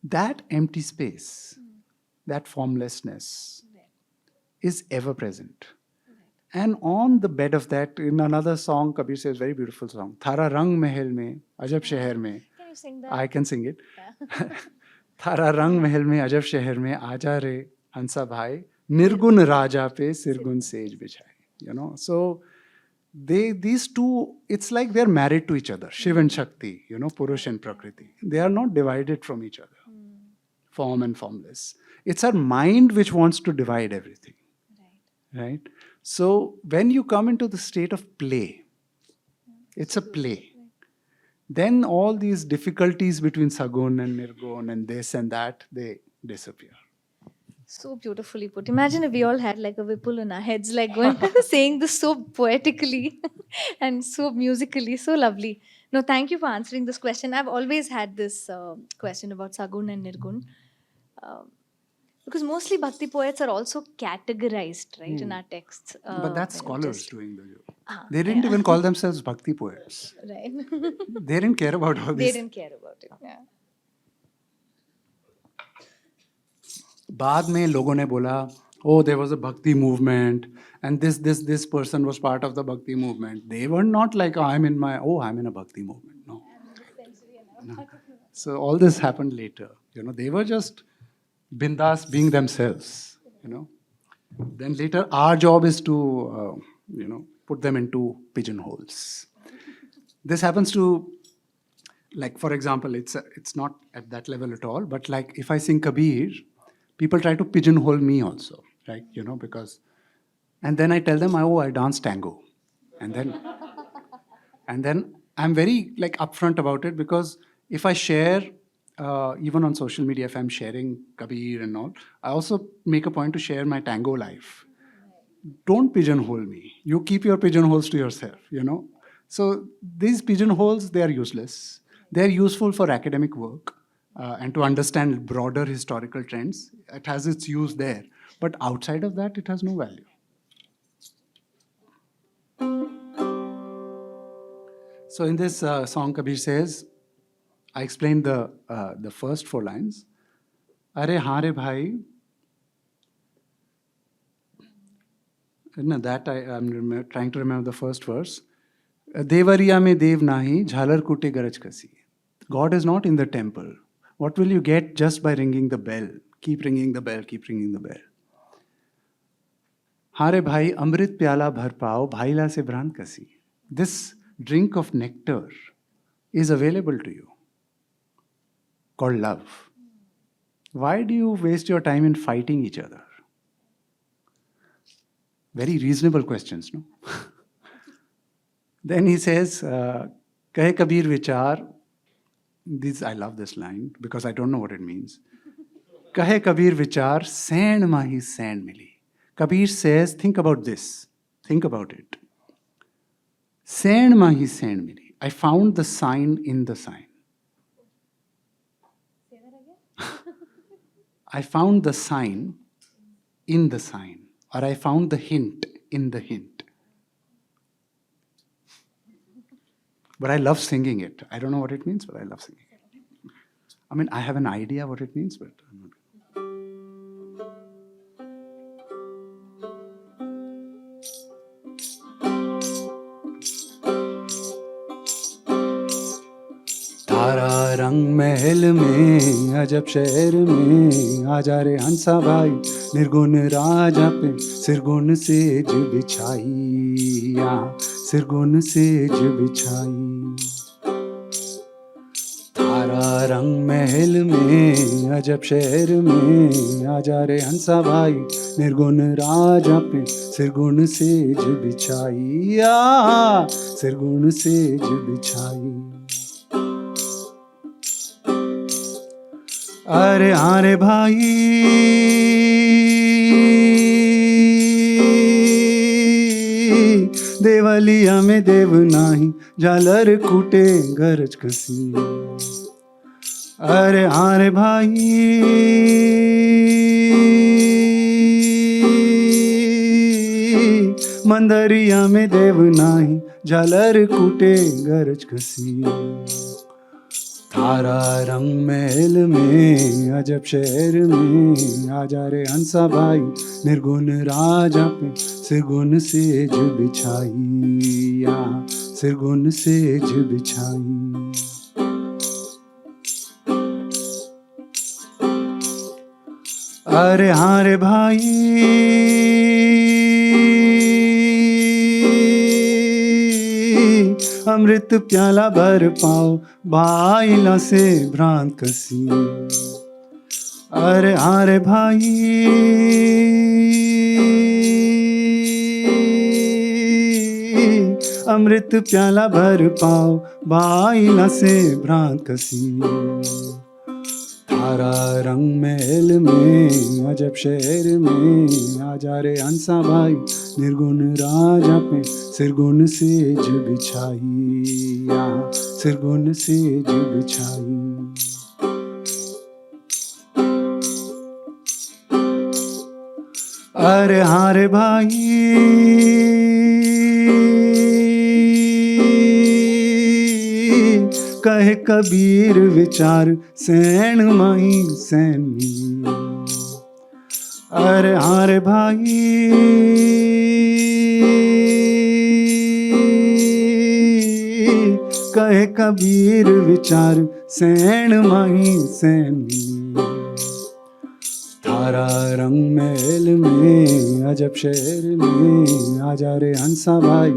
That empty space, that formlessness is ever present. And on the bed of that, in another song, Kabir says, very beautiful song, Thara Rang Mahal Mein, Ajab Sheher Mein. Can you sing that? I can sing it. Thara Rang Mahal Mein, Ajab Sheher Mein, Aja Re, Hansa Bhai, Nirgun Raja Pe, Sirgun Sej Bijai. So these two, it's like they're married to each other, Shiv and Shakti, Purush and Prakriti. They are not divided from each other, form and formless. It's our mind which wants to divide everything. Right? So when you come into the state of play, it's a play. Then all these difficulties between Sagun and Nirgun and this and that, they disappear. So beautifully put. Imagine if we all had like a Vipul in our heads, like going saying this so poetically and so musically, so lovely. No, thank you for answering this question. I've always had this question about Sagun and Nirgun. Because mostly Bhakti poets are also categorized, right, in our texts. But that's you know, scholars just- doing the job. Ah, They didn't yeah. even call themselves Bhakti poets. Right. They didn't care about all They this. didn't care about it. Yeah. बाद में लोगों ने बोला, oh, there was a bhakti movement, and this person was part of the bhakti movement. They were not like, I'm in a bhakti movement. No. No. So all this happened later. They were just bindas being themselves. Then later, our job is to, put them into pigeonholes. This happens to, like, for example, it's not at that level at all. But like, if I sing Kabir, people try to pigeonhole me also, right? Because, and then I tell them, oh, I dance tango, and then I'm very like upfront about it, because if I share, even on social media, if I'm sharing Kabir and all, I also make a point to share my tango life. Don't pigeonhole me. You keep your pigeonholes to yourself. So these pigeonholes, they are useless. They're useful for academic work, and to understand broader historical trends. It has its use there. But outside of that, it has no value. So in this song, Kabir says, I explained the first 4 lines. Are haan re bhai. No, that I'm trying to remember the first verse. Devariya mein dev nahi, jhalar kute garaj kasi. God is not in the temple. What will you get just by ringing the bell? Keep ringing the bell, keep ringing the bell. Hare bhai, amrit pyala bhar pao, bhaila se bhrant kasi. This drink of nectar is available to you, called love. Why do you waste your time in fighting each other? Very reasonable questions, no? Then he says, Kahe Kabir Vichar. I love this line because I don't know what it means. Kahe Kabir Vichar, sand mahi sand mili. Kabir says, think about this. Think about it. Sand mahi sand mili. I found the sign in the sign. Say that again. I found the sign in the sign. Or I found the hint in the hint. But I love singing it. I don't know what it means, but I love singing it. I mean, I have an idea what it means, but I'm not. तारा रंग महल में अजब शहर में आजा रे हंसा भाई निर्गुण राजा पे सिरगुण सेज बिछाई सिरगुण सेज बिछाई तारा रंग महल में अजब शहर में आजा रे हंसा भाई निर्गुण राजा पे सिरगुण सेज बिछाई सिरगुण सेज बिछाई अरे हाँ रे भाई देवलिया में देव नाही झालर कूटे गरज कसी अरे हाँ रे भाई मंदरिया में देव नाही झालर कूटे गरज कसी तारा रंग महल में अजब शहर में आजा रे हंसा भाई निर्गुण राजा पे सिरगुण सेज बिछाई सिरगुण सेज बिछाई अरे हाँ रे भाई अमृत प्याला भर पाओ बाइला से भ्रांत कसी अरे हाँ रे भाई अमृत प्याला भर पाओ बाइला से भ्रांत कसी तारा रंग महल में अजब शहर में आजा रे हंसा भाई निर्गुण राजा पे सिरगुण सेज बिछाई सिरगुण सेज बिछाई अरे हाँ रे भाई, कहे कबीर विचार सैन माई सैन मी। अरे हाँ रे भाई, कहे कबीर विचार सैन माई सैन मी। थारा रंग महल में अजब शहर में, आजा रे हंसा भाई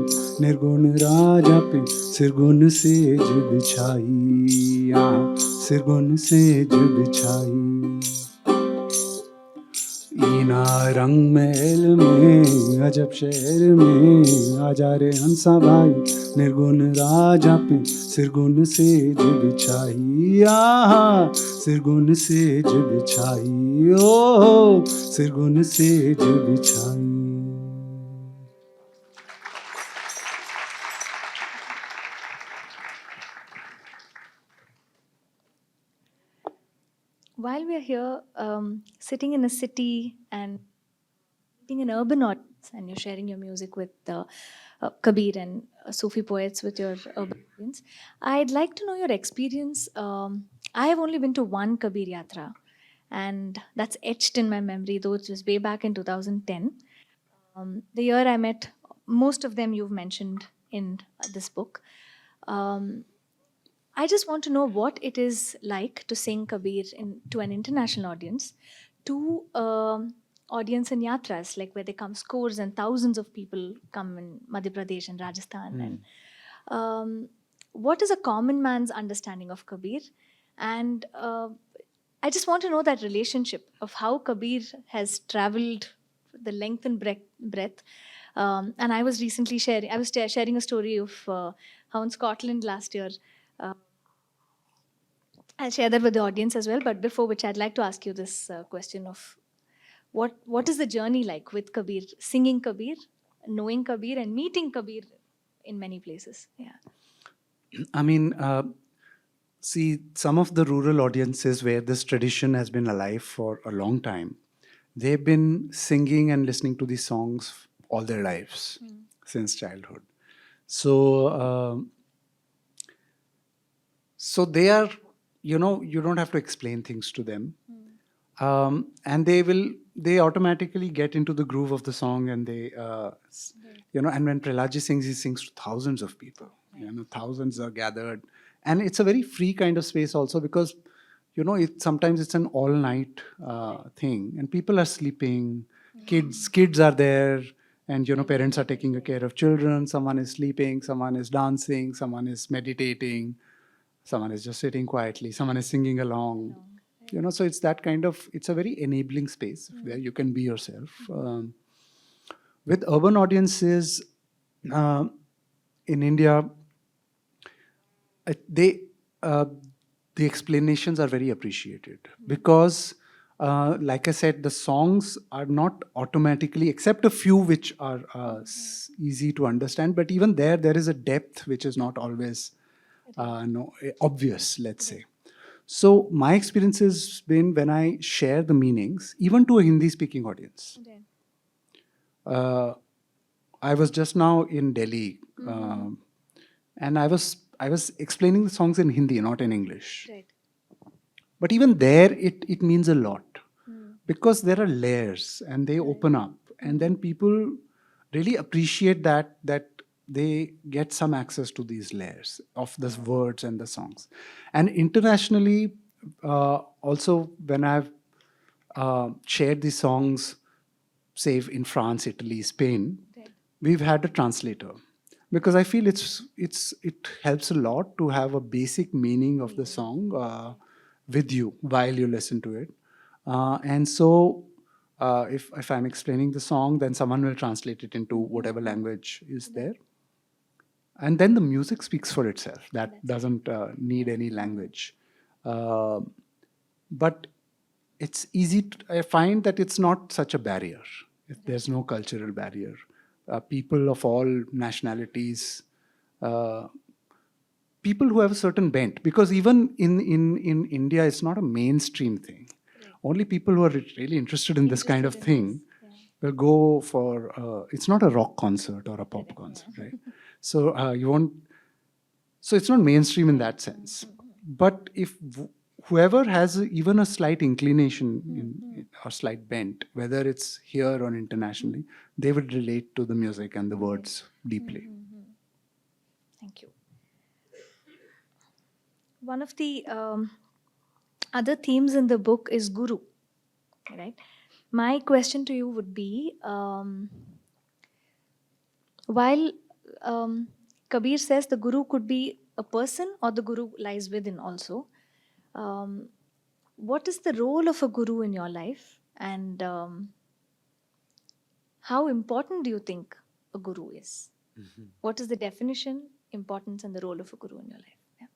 निर्गुण राजा पे सिरगुन सेज बिछाई, यहाँ सिरगुन सेज बिछाई। ईना रंग महल में अजब शहर में, आजा रे हंसा भाई निर्गुण राजा पे सिरगुन सेज बिछाई, यहाँ सिरगुन सेज बिछाई, ओ सिरगुन सेज बिछाई। While we are here, sitting in a city and being an urban audience, and you're sharing your music with Kabir and Sufi poets with your urban audience, I'd like to know your experience. I have only been to one Kabir yatra, and that's etched in my memory, though it was way back in 2010. The year I met most of them you've mentioned in this book. I just want to know what it is like to sing Kabir to an international audience, to audience in yatras, like where they come scores and thousands of people come in Madhya Pradesh and Rajasthan. And what is a common man's understanding of Kabir? And I just want to know that relationship of how Kabir has traveled the length and breadth. And I was recently sharing a story of how in Scotland last year. I'll share that with the audience as well. But before which, I'd like to ask you this question of what is the journey like with Kabir, singing Kabir, knowing Kabir, and meeting Kabir in many places? Yeah. I mean, see, some of the rural audiences where this tradition has been alive for a long time, they've been singing and listening to these songs all their lives since childhood. So, so they are, you know, you don't have to explain things to them. And they automatically get into the groove of the song, and they, you know, and when Prahladji sings, he sings to thousands of people. You know, thousands are gathered, and it's a very free kind of space also, because, you know, sometimes it's an all-night thing, and people are sleeping, kids are there, and, you know, parents are taking care of children. Someone is sleeping, someone is dancing, someone is meditating, someone is just sitting quietly, someone is singing along. You know, so it's that kind of, it's a very enabling space where you can be yourself. With urban audiences in India, they the explanations are very appreciated, because like I said, the songs are not automatically, except a few which are easy to understand, but even there is a depth which is not always obvious, let's say. So my experience has been, when I share the meanings, even to a Hindi-speaking audience. Okay. I was just now in Delhi, and I was explaining the songs in Hindi, not in English. Right. But even there, it means a lot, because there are layers, and they open up, and then people really appreciate that they get some access to these layers of the words and the songs. And internationally, also, when I've shared these songs, say in France, Italy, Spain, we've had a translator, because I feel it helps a lot to have a basic meaning of the song with you while you listen to it. And so if I'm explaining the song, then someone will translate it into whatever language is there. And then the music speaks for itself. That doesn't need any language. But it's easy. I find that it's not such a barrier. There's no cultural barrier. People of all nationalities, people who have a certain bent, because even in India, it's not a mainstream thing. Only people who are really interested in this kind of thing will go for, it's not a rock concert or a pop concert, right? So you won't, so it's not mainstream in that sense. But if whoever has even a slight inclination or slight bent, whether it's here or internationally, they would relate to the music and the words deeply. Thank you. One of the other themes in the book is Guru, right? My question to you would be, while Kabir says the Guru could be a person or the Guru lies within also, what is the role of a Guru in your life, and how important do you think a Guru is? What is the definition, importance, and the role of a Guru in your life? Yeah.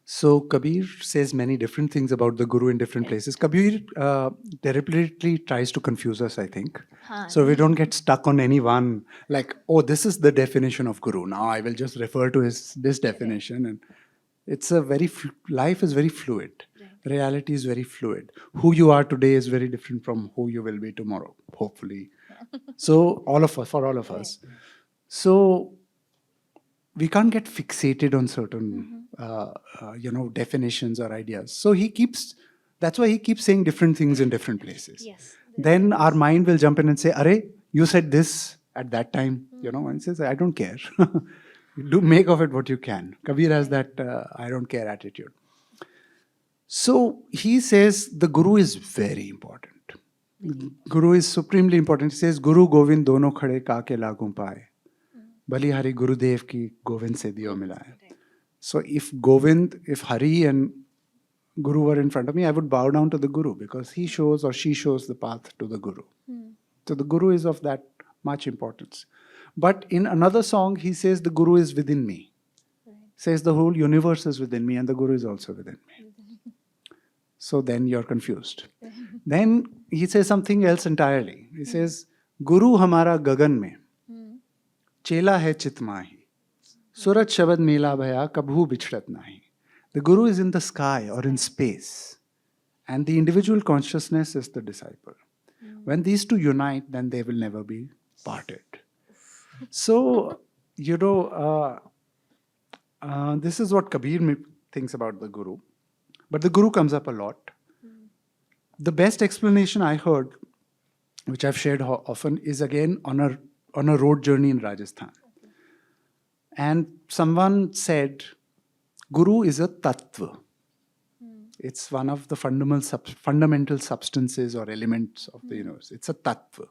So Kabir says many different things about the Guru in different places. Kabir deliberately tries to confuse us, I think. So we don't get stuck on any one, like, oh, this is the definition of Guru. Now I will just refer to this definition. And it's a very, life is very fluid. Reality is very fluid. Who you are today is very different from who you will be tomorrow, hopefully. So for all of us. So we can't get fixated on certain definitions or ideas. So that's why he keeps saying different things in different places. Yes. Then our mind will jump in and say, Are, you said this at that time, and he says, I don't care. Do make of it what you can. Kabir has that I don't care attitude. So he says the Guru is very important. Guru is supremely important. He says, Guru Govind dono khade kaake lagum paaye. Bali Hari Gurudev ki Govind se diyo milaye. So if Hari and Guru were in front of me, I would bow down to the Guru because he shows or she shows the path to the Guru. So the Guru is of that much importance. But in another song, he says the Guru is within me. Says the whole universe is within me and the Guru is also within me. So then you're confused. Then he says something else entirely. He says, Guru hamara gagan mein, chela hai chit mahi, surat shabad mela bhaya kabhu bichrat nahi. The Guru is in the sky or in space, and the individual consciousness is the disciple. When these two unite, then they will never be parted. So, this is what Kabir thinks about the Guru. But the Guru comes up a lot. The best explanation I heard, which I've shared often, is again on a road journey in Rajasthan. And someone said, Guru is a tattva. It's one of the fundamental substances or elements of the universe. It's a tattva.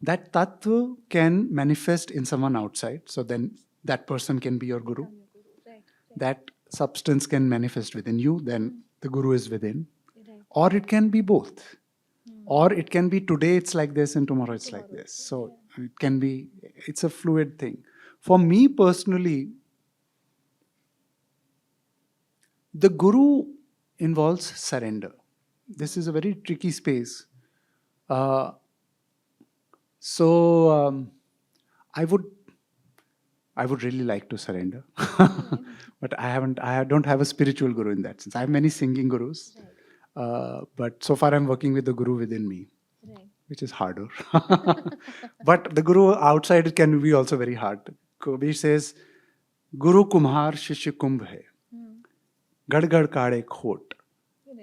That tattva can manifest in someone outside. So then that person can be your Guru. That substance can manifest within you. Then the Guru is within. Or it can be both. Or it can be today it's like this and tomorrow it's like this. So it's a fluid thing. For me personally, the Guru involves surrender. This is a very tricky space. I would really like to surrender, but I don't have a spiritual Guru in that sense. I have many singing Gurus, but so far I'm working with the Guru within me, which is harder. But the Guru outside can be also very hard. Kabir says, Guru Kumhar Shishya Kumbh hai, gad gad kaade khot,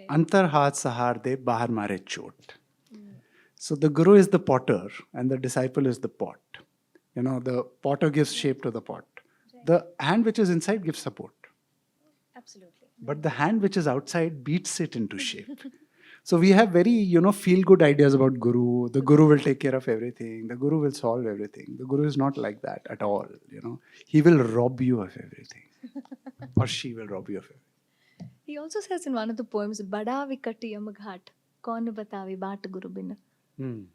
antar haath sahar de, bahar mare chot. So the Guru is the potter and the disciple is the pot. The potter gives shape to the pot. The hand which is inside gives support. Absolutely. But the hand which is outside beats it into shape. So we have very, feel-good ideas about Guru. The Guru will take care of everything. The Guru will solve everything. The Guru is not like that at all. He will rob you of everything. Or she will rob you of everything. He also says in one of the poems, Bada vikati yam ghat, kaun batavi baat Guru bin.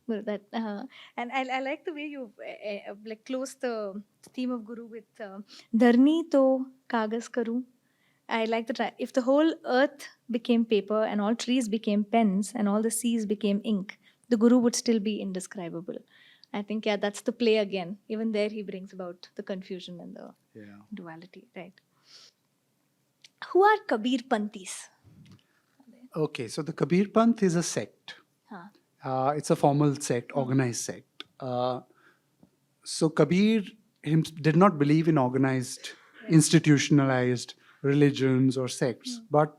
That and I like the way you close the theme of Guru with Dharni to kagas karu. I like the if the whole earth became paper and all trees became pens and all the seas became ink, the Guru would still be indescribable. I think that's the play again. Even there he brings about the confusion and the duality, right? Who are Kabir Panthis? Okay, so the Kabir Panth is a sect. It's a formal sect, organized sect. So Kabir did not believe in organized, institutionalized religions or sects, but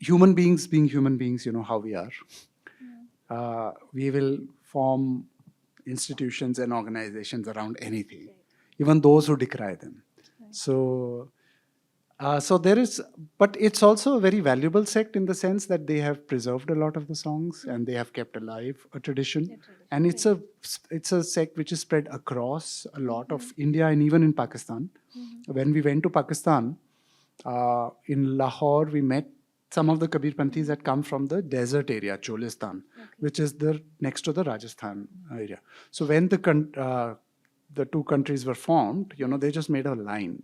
human beings being human beings, you know how we are. We will form institutions and organizations around anything, even those who decry them. So, so there is, but it's also a very valuable sect in the sense that they have preserved a lot of the songs and they have kept alive a tradition. And it's a sect which is spread across a lot of India and even in Pakistan. When we went to Pakistan, in Lahore, we met some of the Kabir Panthis that come from the desert area, Cholistan, which is next to the Rajasthan area. So when the two countries were formed, you know, they just made a line,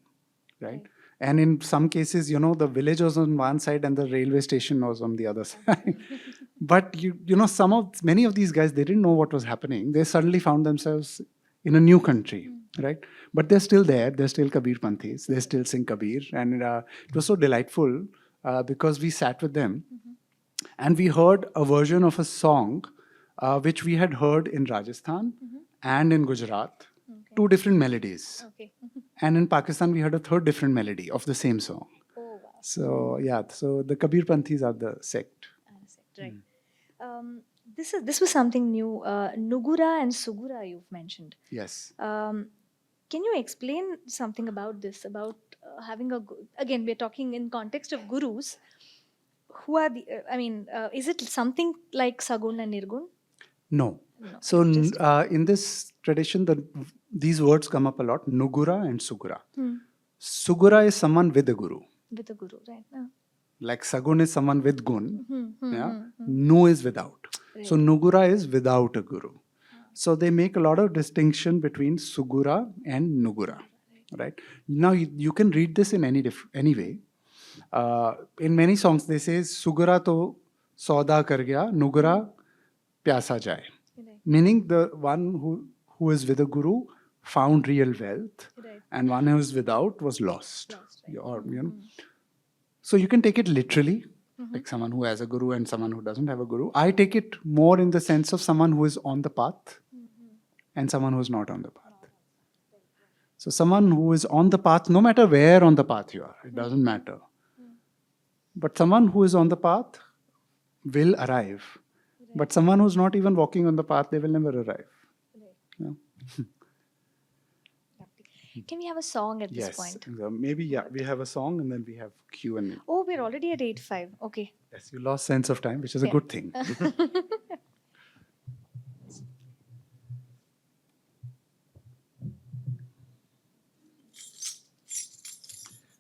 right? And in some cases, you know, the village was on one side and the railway station was on the other side. But you know, many of these guys, they didn't know what was happening. They suddenly found themselves in a new country, right? But they're still there. They're still Kabir Panthis. They still sing Kabir. And it was so delightful because we sat with them and we heard a version of a song which we had heard in Rajasthan and in Gujarat, two different melodies. And in Pakistan, we heard a third different melody of the same song. Oh, wow. So, yeah, so the Kabir Panthis are the sect. Right. This was something new. Nugura and Sugura you've mentioned. Yes. Can you explain something about this? About having again, we're talking in context of gurus. Who are the? Is it something like Sagun and Nirgun? No. So in this tradition, these words come up a lot: Nugura and Sugura. Sugura is someone with a guru. With a guru, right? Like Sagun is someone with gun. Nu is without. Right. So Nugura is without a guru. So they make a lot of distinction between Sugura and Nugura. Right? Now you can read this in any way. In many songs they say Sugura to sauda kar gaya, Nugura pyasa jaye. Meaning the one who is with a guru found real wealth, and one who is without was lost. Or, you know. So you can take it literally, like someone who has a guru and someone who doesn't have a guru. I take it more in the sense of someone who is on the path and someone who is not on the path. So someone who is on the path, no matter where on the path you are, it doesn't matter. But someone who is on the path will arrive. But someone who's not even walking on the path, they will never arrive. Yeah. Can we have a song at this point? Yes. Maybe, we have a song and then we have Q&A. Oh, we're already at 8:05. Okay. Yes, you lost sense of time, which is a good thing.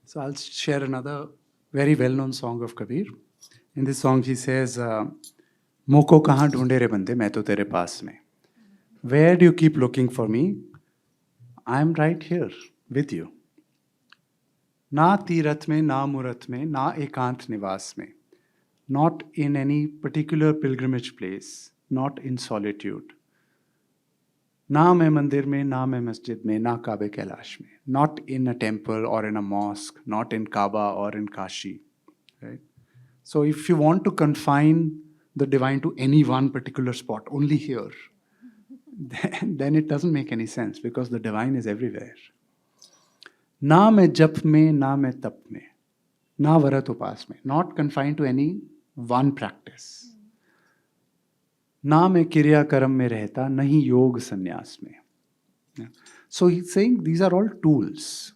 So I'll share another very well-known song of Kabir. In this song, he says, "Moko kahan dhoonde re bande, main to tere paas mein. Where do you keep looking for me? I'm right here with you. Na tirat mein, na murat mein, na ekant nivas mein. Not in any particular pilgrimage place, not in solitude. Na main mandir mein, na main masjid mein, na Kabe Kailash mein. Not in a temple or in a mosque, not in Kaaba or in Kashi. Right? So if you want to confine the divine to any one particular spot, only here, then it doesn't make any sense because the divine is everywhere. Na main jap mein, na main tap mein, na varat upas mein. Not confined to any one practice. Na main kirya karam mein rehta, nahi yog sannyas mein. Yeah. So he's saying these are all tools.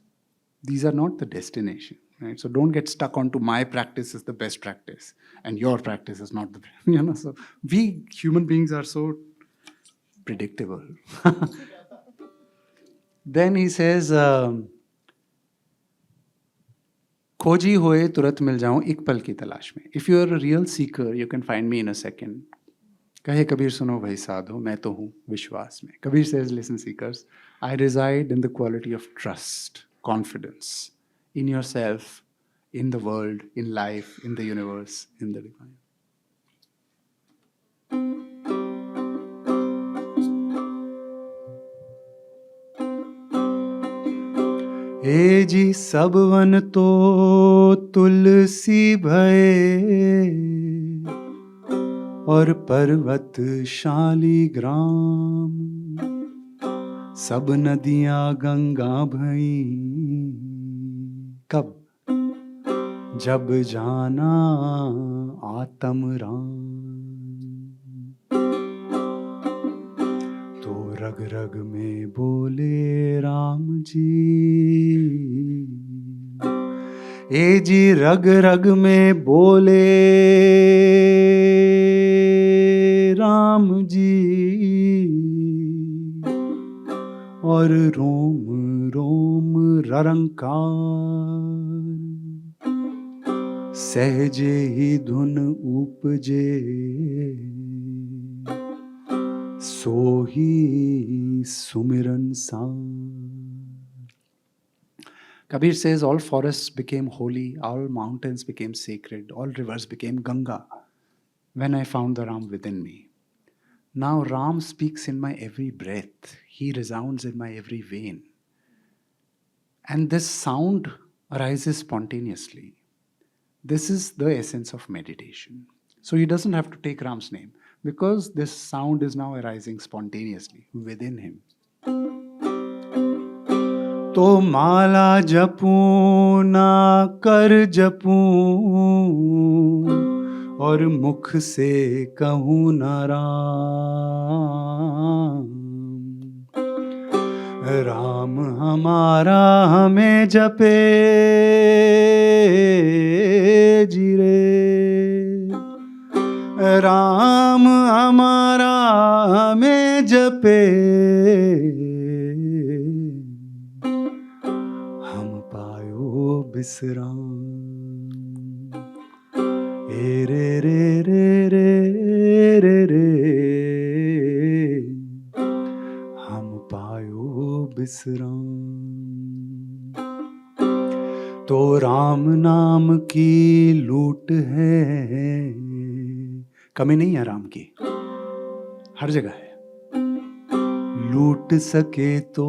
These are not the destination. Right? So don't get stuck onto my practice is the best practice and your practice is not the best. So we human beings are so predictable. Then he says, खोजी होए तुरंत मिल जाऊं एक पल की तलाश में. If you are a real seeker, you can find me in a second. कहे कबीर सुनो भाई साधो, मैं तो हूँ विश्वास में. Kabir says, listen seekers, I reside in the quality of trust, confidence in yourself, in the world, in life, in the universe, in the divine. ए जी सब one तो तुलसी भये, और पर्वत शालिग्राम, सब नदियां गंगा भई। कब? जब जाना आत्म राम, तो रग रग में बोले राम जी। ए जी रग रग में बोले राम जी, और रोम रोम ररंकार, सहजे ही धुन उपजे, सो ही सुमिरन सार। Kabir says all forests became holy, all mountains became sacred, all rivers became Ganga when I found the Ram within me. Now Ram speaks in my every breath. He resounds in my every vein. And this sound arises spontaneously. This is the essence of meditation. So he doesn't have to take Ram's name because this sound is now arising spontaneously within him. तो माला जपूं ना कर जपूं, और मुख से कहूँ न राम। राम हमारा हमें जपे जिरे, राम हमारा हमें जपे, विश्राम। ए रे रे रे रे रे रे, हम पायो विश्राम। तो राम नाम की लूट है, कमी नहीं है राम की, हर जगह है। लूट सके तो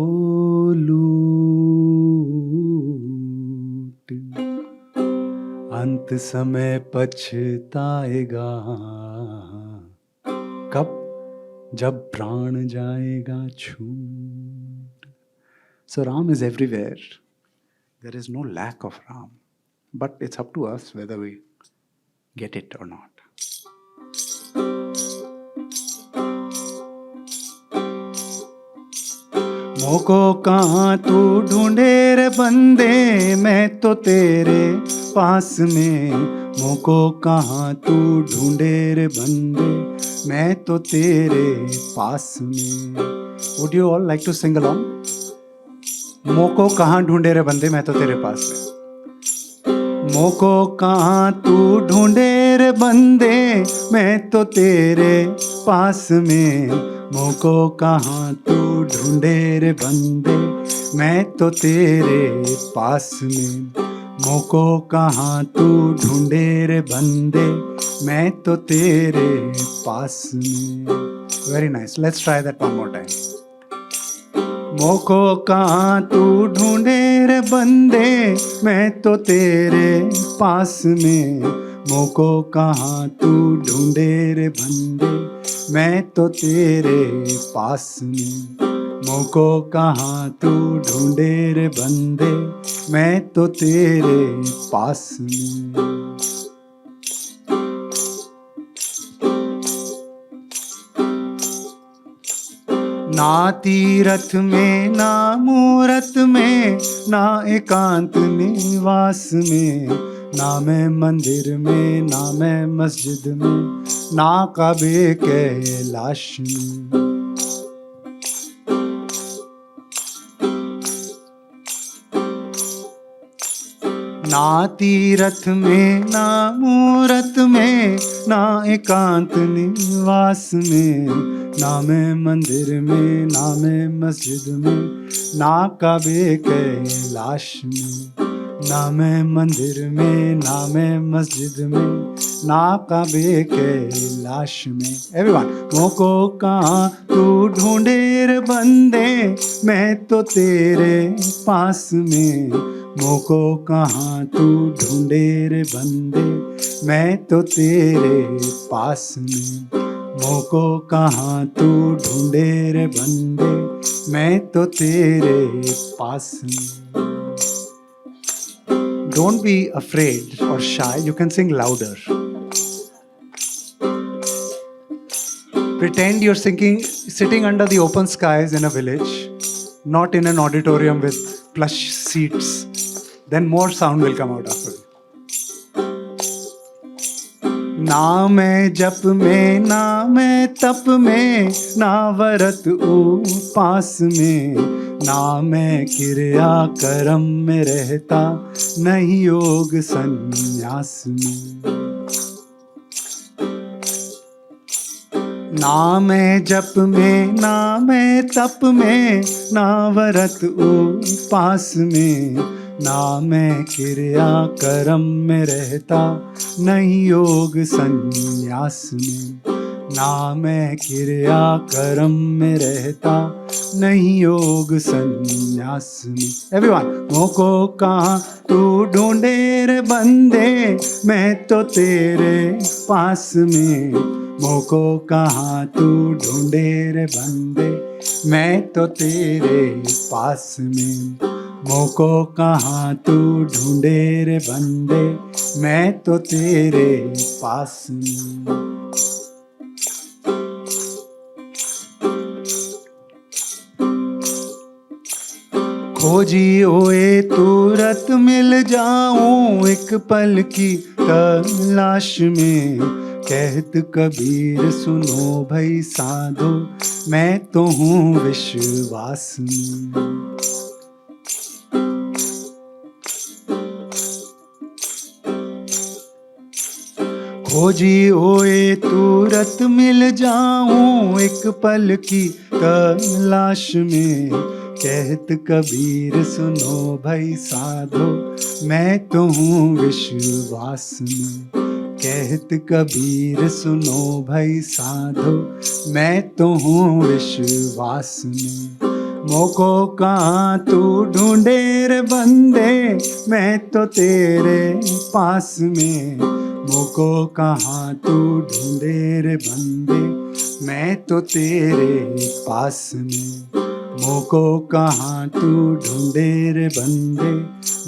अंत समय पछताएगा, कब? जब प्राण जाएगा छूट। So Ram is everywhere. There is no lack of Ram. But it's up to us whether we get it or not. मोको कहाँ तू ढूंढे रे बंदे, मैं तो तेरे पास में। मोको कहाँ तू ढूंढे रे बंदे, मैं तो तेरे पास में। Would you all like to sing along? मोको कहाँ ढूंढे रे बंदे, मैं तो तेरे पास में। मोको कहाँ तू ढूंढे रे बंदे, मैं तो तेरे पास में। मोको कहाँ तू ढूंढे रे बंदे, मैं तो तेरे पास में। मोको कहाँ तू ढूंढे रे बंदे, मैं तो तेरे पास में। Very nice. Let's try that one more time. मोको कहाँ तू ढूंढे रे बंदे, मैं तो तेरे पास में। मोको कहाँ तू ढूंढे रे बंदे, मैं तो तेरे पास में। मोको कहाँ तू ढूंढे रे बंदे, मैं तो तेरे पास में। ना तीरथ में ना मूरत में, ना एकांत निवास में, ना मैं मंदिर में ना मैं मस्जिद में, ना काबे कैलाश में। ना तीरथ में ना मूरत में, ना एकांत निवास में, ना मैं मंदिर में ना मैं मस्जिद में, ना काबे कैलाश में। ना मैं मंदिर में ना मैं मस्जिद में, ना काबे कैलाश में। एवरीवन, मोको कहाँ तू ढूंढे रे बंदे, मैं तो तेरे पास में। मोको कहाँ तू ढूंढे रे बंदे, मैं तो तेरे पास में, मोको कहाँ तू ढूंढे रे बंदे, मैं तो तेरे पास में. Don't be afraid or shy, you can sing louder. Pretend you're sitting under the open skies in a village, not in an auditorium with plush seats. Then more sound will come out after. ना मैं जप में, ना मैं तप में, ना व्रत उपास में, ना मैं क्रिया कर्म में रहता, नहीं योग संन्यास में. ना मैं जप में, ना मैं तप में, ना व्रत उपास में, ना मैं क्रिया कर्म में रहता, नहीं योग संन्यास में. ना मैं क्रिया कर्म में रहता, नहीं योग संन्यास में. एवरीवन, मोको कहाँ तू ढूंढे रे बंदे, मैं तो तेरे पास में, मोको कहाँ तू ढूंढे रे बंदे, मैं तो तेरे पास में, मोको कहाँ तू ढूंढे रे बंदे, मैं तो तेरे पास में. खोजी ओए तुरंत मिल जाऊं, एक पल की तलाश में, कहत कबीर सुनो भई साधो, मैं तो हूँ विश्वास में. खोजी ओए तुरंत मिल जाऊं, एक पल की तलाश में, कहत कबीर सुनो भई साधो, मैं तो हूँ विश्वास में. कहत कबीर सुनो भई साधो, मैं तो हूँ विश्वास में. मोको कहाँ तू ढूंढे रे बंदे, मैं तो तेरे पास में, मोको कहाँ तू ढूंढे रे बंदे, मैं तो तेरे पास में. मोको कहाँ तू ढूंढे रे बंदे,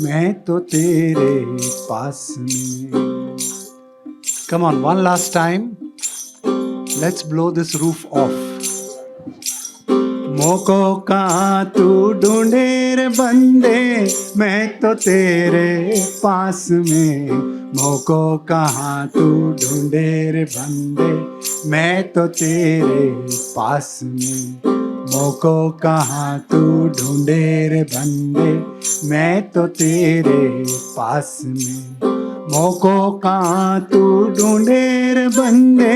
मैं तो तेरे पास में. Come on, one last time. Let's blow this roof off. मोको कहाँ तू ढूंढे रे बंदे, मैं तो तेरे पास में, मोको कहाँ तू ढूंढे रे बंदे, मैं तो तेरे पास में. मोको कहाँ तू ढूंढे रे बंदे, मैं तो तेरे पास में. मोको कहाँ तू ढूंढे रे बंदे,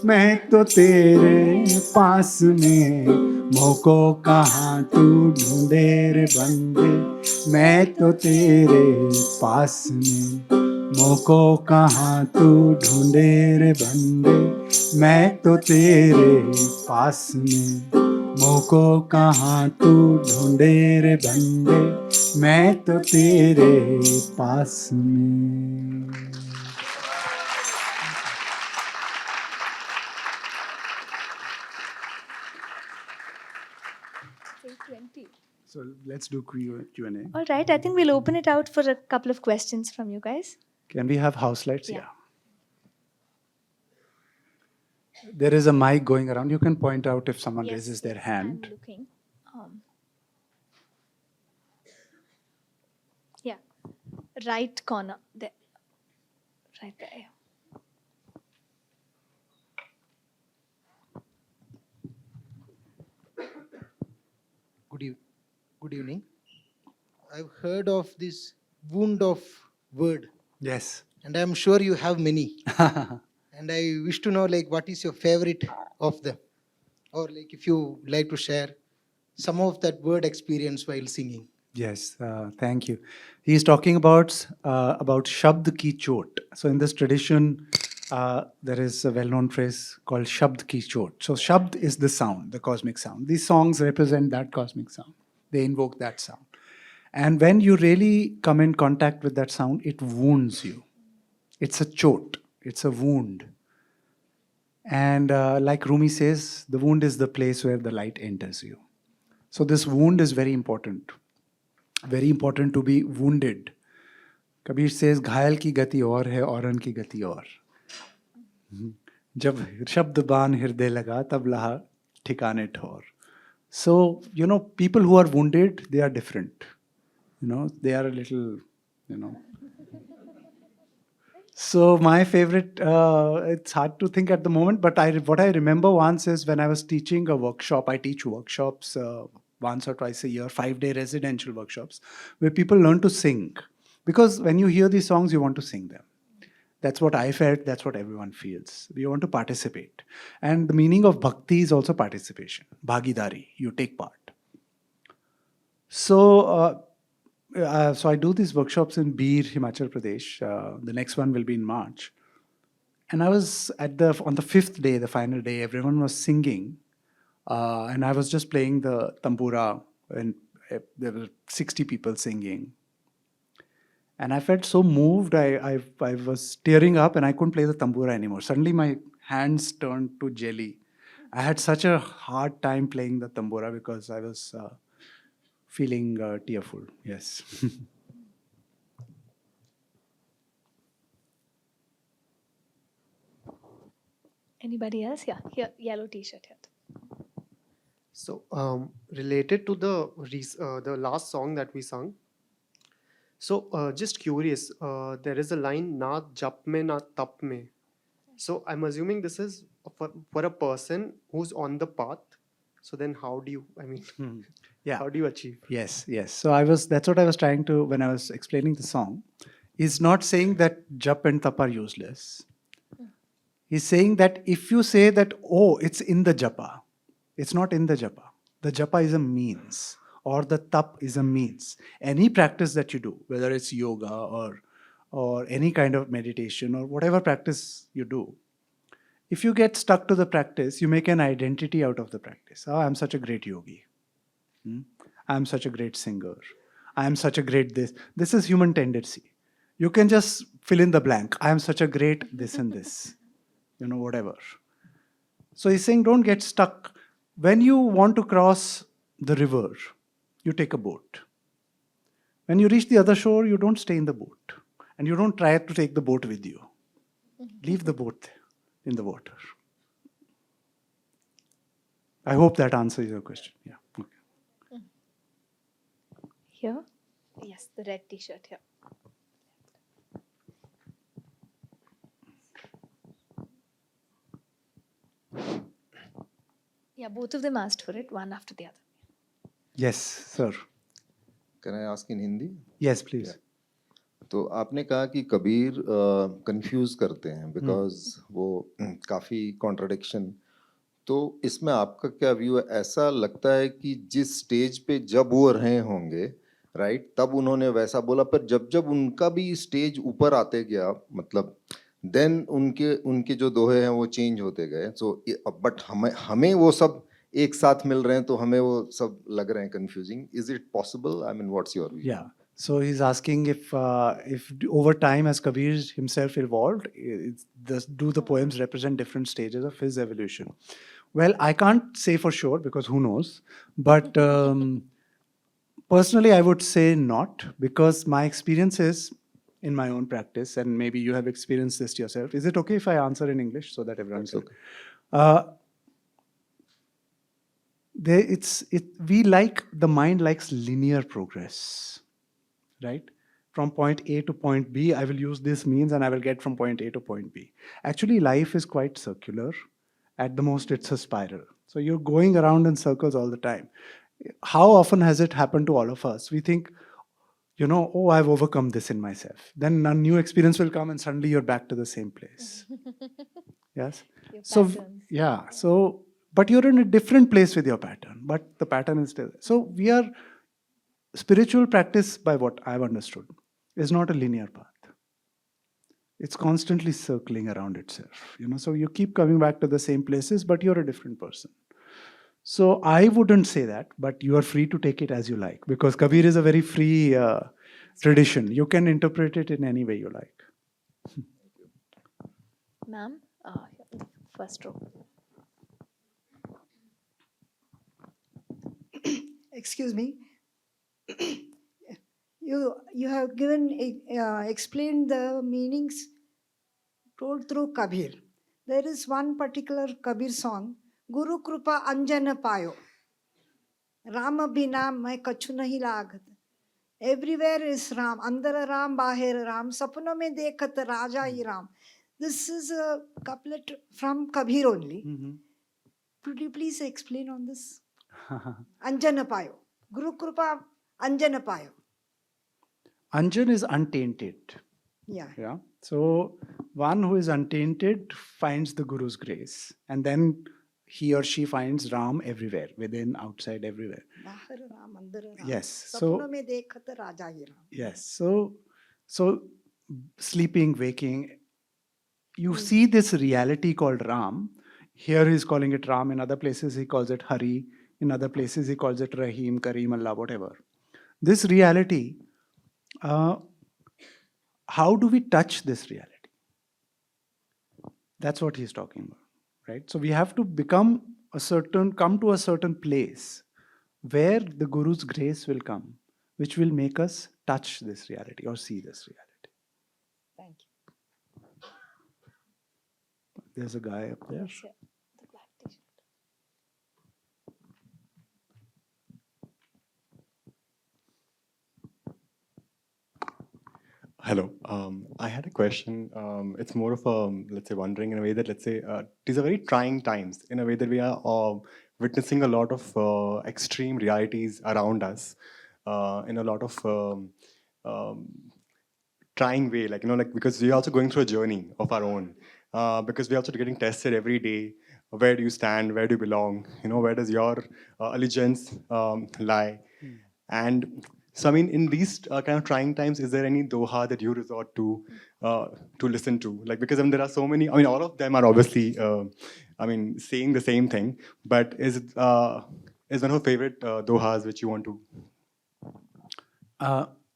मैं तो तेरे पास में. मोको कहाँ तू ढूंढे रे बंदे, मैं तो तेरे पास में. मोको कहाँ तू ढूंढे रे बंदे, मैं तो तेरे पास में. मोको कहाँ तू ढूंढे रे बंदे, मैं तो तेरे पास में. So let's do Q&A. All right, I think we'll open it out for a couple of questions from you guys. Can we have house lights? Yeah. There is a mic going around. You can point out if someone Yes, raises their I'm hand. looking. Yeah, right corner there, right there. Good evening. I've heard of this wound of word, Yes. and I'm sure you have many. And I wish to know, like, what is your favorite of them, or like if you like to share some of that word experience while singing. Yes, thank you. He is talking about Shabd ki chot. So in this tradition, there is a well-known phrase called Shabd ki chot. So Shabd is the sound, the cosmic sound. These songs represent that cosmic sound. They invoke that sound. And when you really come in contact with that sound, it wounds you. It's a chot, it's a wound. And like Rumi says, the wound is the place where the light enters you. So this wound is very important. Very important to be wounded. Kabir says, घायल की गति और है औरन की गति और. जब शब्द बान हृदय लगा तब लहा ठिकाने ठौर. So, people who are wounded, they are different. They are a little, So my favorite, it's hard to think at the moment, but what I remember once is when I was teaching a workshop. I teach workshops once or twice a year, 5-day residential workshops, where people learn to sing. Because when you hear these songs, you want to sing them. That's what I felt, that's what everyone feels. We want to participate. And the meaning of bhakti is also participation, bhagidari, you take part. So I do these workshops in Bir, Himachal Pradesh. The next one will be in March. And I was on the 5th day, the final day, everyone was singing. And I was just playing the tambura, and there were 60 people singing. And I felt so moved, I was tearing up and I couldn't play the tambura anymore. Suddenly my hands turned to jelly. I had such a hard time playing the tambura because I was feeling tearful, yes. Anybody else? Yeah, here, yellow t-shirt here. So, related to the last song that we sung, so just curious, there is a line, na jap mein, na tap mein. So, I'm assuming this is for a person who's on the path. So then how do you, Yeah. how do you achieve? Yes. So that's what I was trying to, when I was explaining the song, is not saying that jap and tap are useless. He's saying that if you say that, oh, it's in the japa, it's not in the japa. The japa is a means, or the tap is a means. Any practice that you do, whether it's yoga or any kind of meditation or whatever practice you do, if you get stuck to the practice, you make an identity out of the practice. Oh, I'm such a great yogi. I'm such a great singer. I'm such a great this. This is human tendency. You can just fill in the blank. I'm such a great this and this. Whatever. So he's saying don't get stuck. When you want to cross the river, you take a boat. When you reach the other shore, you don't stay in the boat. And you don't try to take the boat with you. Leave the boat in the water. I hope that answers your question. Yeah. Okay. Here? Yes, the red t-shirt here. Yeah, both of them asked for it, one after the other. Yes, sir. Can I ask in Hindi? Yes, please. तो आपने कहा कि Kabir confuse करते हैं because वो काफी contradiction. तो इसमें आपका क्या व्यू है? ऐसा लगता है कि जिस स्टेज पे जब वो रहे होंगे, राइट, तब उन्होंने वैसा बोला, पर जब जब उनका भी स्टेज ऊपर आते गया, मतलब देन उनके जो दोहे हैं वो चेंज होते गए. सो बट हमें वो सब एक साथ मिल रहे हैं, तो हमें वो सब लग रहे हैं confusing. Is it possible? I mean what's your view? Yeah. So he's asking if over time, as Kabir himself evolved, do the poems represent different stages of his evolution? Well, I can't say for sure because who knows. But personally, I would say not, because my experience is in my own practice, and maybe you have experienced this yourself. Is it okay if I answer in English so that everyone can? The mind likes linear progress. Right? From point A to point B, I will use this means and I will get from point A to point B. Actually, life is quite circular. At the most, it's a spiral. So you're going around in circles all the time. How often has it happened to all of us? We think, oh, I've overcome this in myself. Then a new experience will come and suddenly you're back to the same place. Yes? So, yeah. So, but you're in a different place with your pattern, but the pattern is still there. So we are... Spiritual practice, by what I've understood, is not a linear path. It's constantly circling around itself. So you keep coming back to the same places, but you're a different person. So I wouldn't say that, but you are free to take it as you like, because Kabir is a very free tradition. You can interpret it in any way you like. Ma'am, first row. Excuse me. You have given explained the meanings told through Kabir. There is one particular Kabir song, Guru Krupa Anjana Payo. Rama bina मैं कछु नहीं लागत. Everywhere is Ram. Andar Ram, Bahir Ram. Sapno mein dekhat Raja hi Ram. This is a couplet from Kabir only. Could you please explain on this? Anjana Payo. Guru Krupa Anjana Payo. Anjan is untainted. Yeah. Yeah. So one who is untainted finds the Guru's grace, and then he or she finds Ram everywhere, within, outside, everywhere. Bahar Ram, Andar Ram. Yes. Sapno mein dekhat Raja hi Ram. Yes. So sleeping, waking, you see this reality called Ram. Here he's calling it Ram. In other places he calls it Hari. In other places he calls it Rahim, Kareem, Allah, whatever. This reality, how do we touch this reality? That's what he's talking about, right? So we have to come to a certain place where the Guru's grace will come, which will make us touch this reality or see this reality. Thank you. There's a guy up there. Yes, yeah. The black t-shirt. Hello. I had a question. It's more of a, let's say, wondering in a way that, let's say, these are very trying times in a way that we are witnessing a lot of extreme realities around us in a lot of trying way, like, like, because we're also going through a journey of our own, because we're also getting tested every day. Where do you stand? Where do you belong? Where does your allegiance lie? And so, I mean, in these kind of trying times, is there any doha that you resort to listen to? Like, because there are so many, all of them are obviously, saying the same thing, but is one of your favorite dohas which you want to?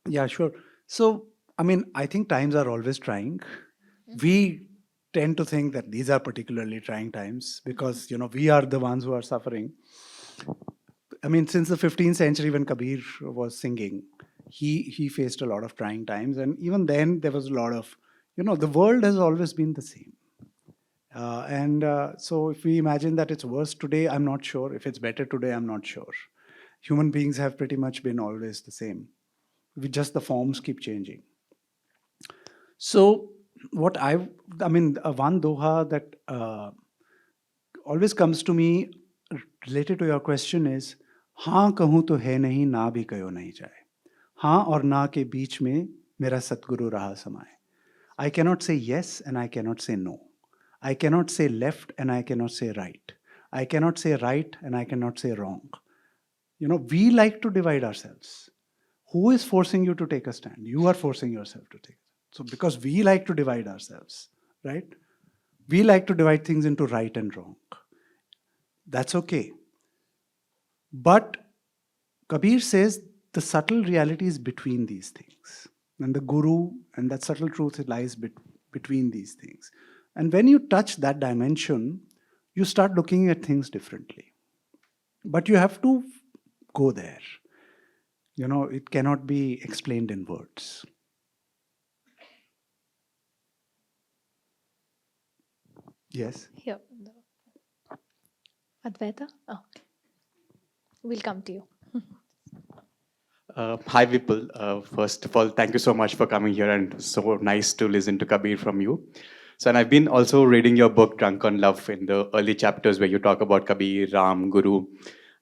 Yeah, sure. So, I think times are always trying. We tend to think that these are particularly trying times because, we are the ones who are suffering. Since the 15th century when Kabir was singing, he faced a lot of trying times. And even then, there was a lot of, the world has always been the same. So if we imagine that it's worse today, I'm not sure. If it's better today, I'm not sure. Human beings have pretty much been always the same. Just the forms keep changing. So one doha that always comes to me related to your question is, हाँ कहूँ तो है नहीं, ना भी कहो नहीं जाए. हाँ और ना के बीच में मेरा सतगुरु रहा समाए. I cannot say yes and I cannot say no. I cannot say left and I cannot say right. I cannot say right and I cannot say wrong. We like to divide ourselves. Who is forcing you to take a stand? You are forcing yourself to take it. So because we like to divide ourselves, right? We like to divide things into right and wrong. That's okay. But Kabir says the subtle reality is between these things. And the Guru and that subtle truth lies between these things. And when you touch that dimension, you start looking at things differently. But you have to go there. It cannot be explained in words. Yes? Here. Advaita? Oh. We'll come to you. Hi, Vipul. First of all, thank you so much for coming here, and so nice to listen to Kabir from you. So, and I've been also reading your book, Drunk on Love, in the early chapters where you talk about Kabir, Ram, Guru.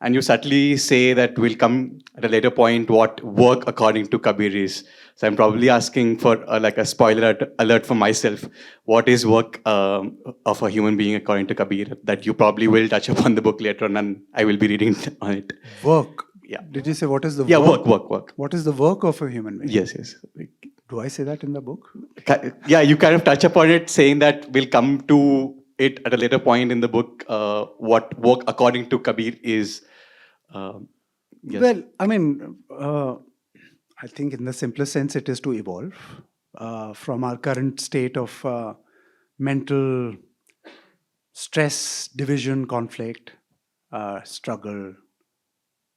And you subtly say that we'll come at a later point what work according to Kabir is. So I'm probably asking for like a spoiler alert for myself. What is work of a human being according to Kabir? That you probably will touch upon the book later on, and I will be reading on it. Work? Yeah. Did you say what is the work? Yeah, work. What is the work of a human being? Yes. Do I say that in the book? Yeah, you kind of touch upon it, saying that we'll come to it at a later point in the book, what work according to Kabir is. Yes. Well, I think in the simplest sense, it is to evolve from our current state of mental stress, division, conflict, struggle,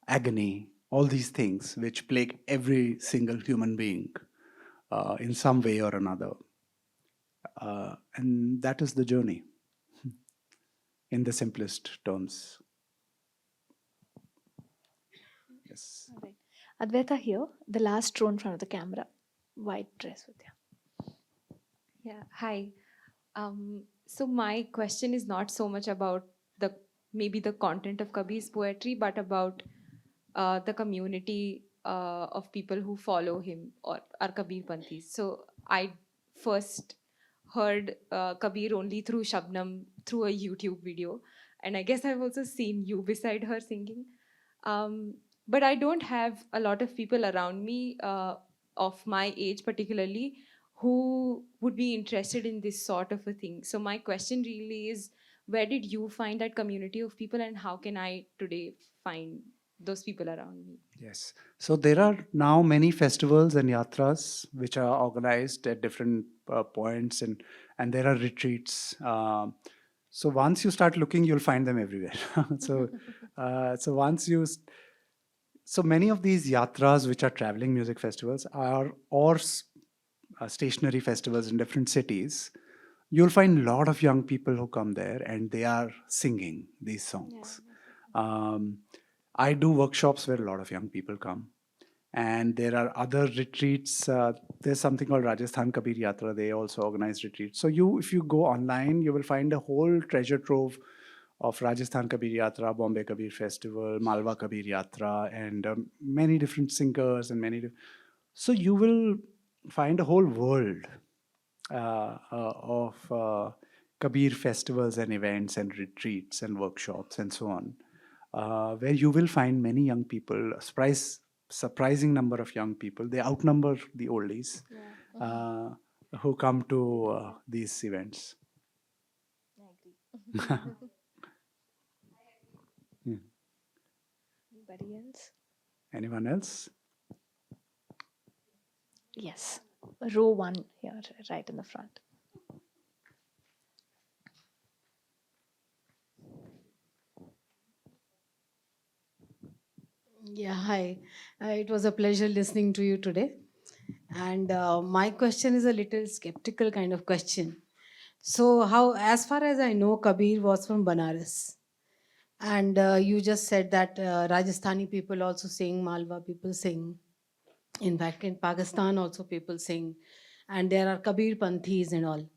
agony, all these things which plague every single human being in some way or another. And that is the journey in the simplest terms. Yes. All right. Advaita here, the last row in front of the camera. White dress with you. Yeah, hi. So my question is not so much about maybe the content of Kabir's poetry, but about the community of people who follow him or are Kabir Panthis. So I first heard Kabir only through Shabnam through a YouTube video, and I guess I've also seen you beside her singing. But I don't have a lot of people around me of my age, particularly, who would be interested in this sort of a thing. So my question really is, where did you find that community of people, and how can I today find those people around me? Yes. So there are now many festivals and yatras which are organized at different points, and there are retreats. So once you start looking, you'll find them everywhere. So once you so many of these yatras, which are traveling music festivals, are stationary festivals in different cities. You'll find a lot of young people who come there, and they are singing these songs. I do workshops where a lot of young people come, and there are other retreats. There's something called Rajasthan Kabir Yatra. They also organize retreats. So if you go online, you will find a whole treasure trove of Rajasthan Kabir Yatra, Bombay Kabir Festival, Malwa Kabir Yatra, and many different singers and so you will find a whole world of Kabir festivals and events and retreats and workshops and so on, where you will find many young people, surprising number of young people. They outnumber the oldies who come to these events. I agree. Anybody else? Anyone else? Yes. Row 1 here, right in the front. Yeah, hi. It was a pleasure listening to you today. And my question is a little skeptical kind of question. So, as far as I know, Kabir was from Banaras. And you just said that Rajasthani people also sing, Malwa people sing. In fact, in Pakistan also people sing. And there are Kabir Panthis and all.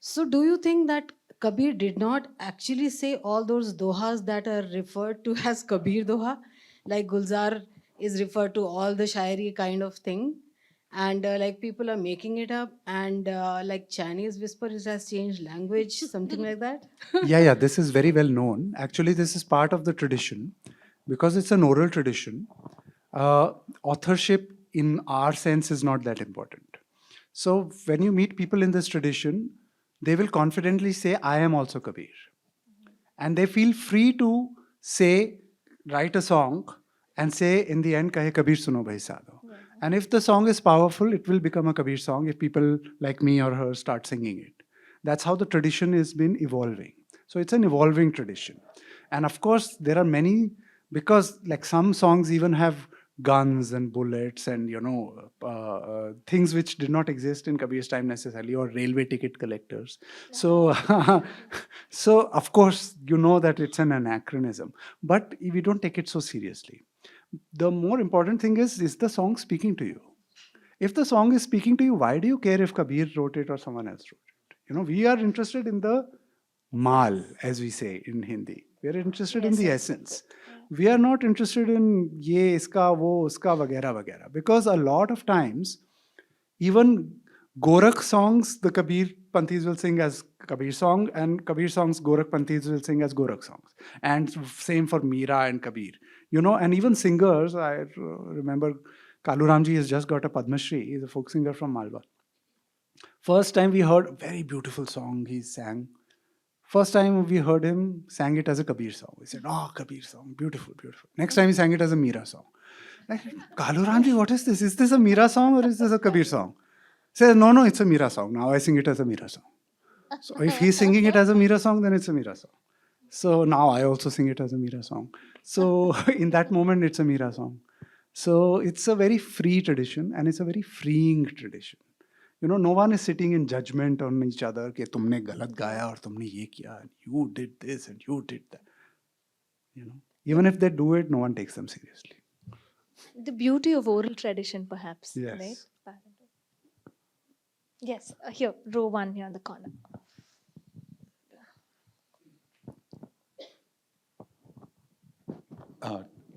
So, do you think that Kabir did not actually say all those dohas that are referred to as Kabir doha? Like Gulzar is referred to all the shairi kind of thing. And like people are making it up. And like Chinese whisper has changed language, something like that. Yeah, this is very well known. Actually, this is part of the tradition because it's an oral tradition. Authorship in our sense is not that important. So when you meet people in this tradition, they will confidently say, I am also Kabir. And they feel free to write a song and say, in the end, Kahe Kabir suno bhai sado. And if the song is powerful, it will become a Kabir song if people like me or her start singing it. That's how the tradition has been evolving. So it's an evolving tradition. And of course, there are many, because like some songs even have guns and bullets and, things which did not exist in Kabir's time necessarily, or railway ticket collectors. So, so of course, that it's an anachronism. But we don't take it so seriously. The more important thing is the song speaking to you? If the song is speaking to you, why do you care if Kabir wrote it or someone else wrote it? We are interested in the mal, as we say in Hindi. We are interested in the essence. We are not interested in ye, iska, wo, uska, vagera, vagera. Because a lot of times, even Gorakh songs, the Kabir Panthis will sing as Kabir song, and Kabir songs, Gorakh Panthis will sing as Gorakh songs. And same for Meera and Kabir. And even singers, I remember Kalu Ramji has just got a Padma Shri. He's a folk singer from Malwa. First time we heard a very beautiful song he sang. First time we heard him, sang it as a Kabir song. We said, oh, Kabir song, beautiful, beautiful. Next time he sang it as a Meera song. Like, Kalu Ramji, what is this? Is this a Meera song or is this a Kabir song? He says, no, it's a Meera song. Now I sing it as a Meera song. So if he's singing it as a Meera song, then it's a Meera song. So now I also sing it as a Meera song. So in that moment, it's a Meera song. So it's a very free tradition and it's a very freeing tradition. You know, no one is sitting in judgment on each other कि तुमने गलत गाया और तुमने ये किया, and you did this and you did that. You know, even if they do it, no one takes them seriously. The beauty of oral tradition, perhaps. Yes. Right? Yes, here, row 1 here in the corner.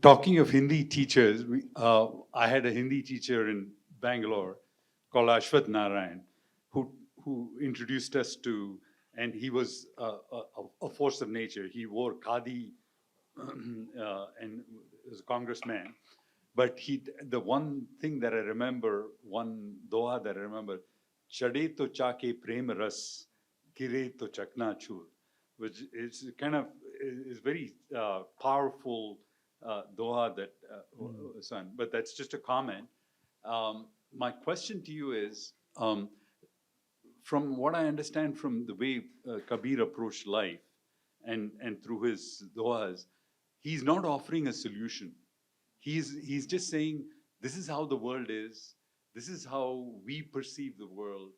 Talking of Hindi teachers, I had a Hindi teacher in Bangalore called Ashwath Narayan, who introduced us to, and he was a force of nature. He wore khadi and was a congressman. But the one thing that I remember, one doha that I remember, Chade to chake prem ras, gire to chakna chur, which is kind of is very powerful doha that son. But that's just a comment. My question to you is, from what I understand from the way Kabir approached life and through his dohas, he's not offering a solution. He's just saying, this is how the world is, this is how we perceive the world,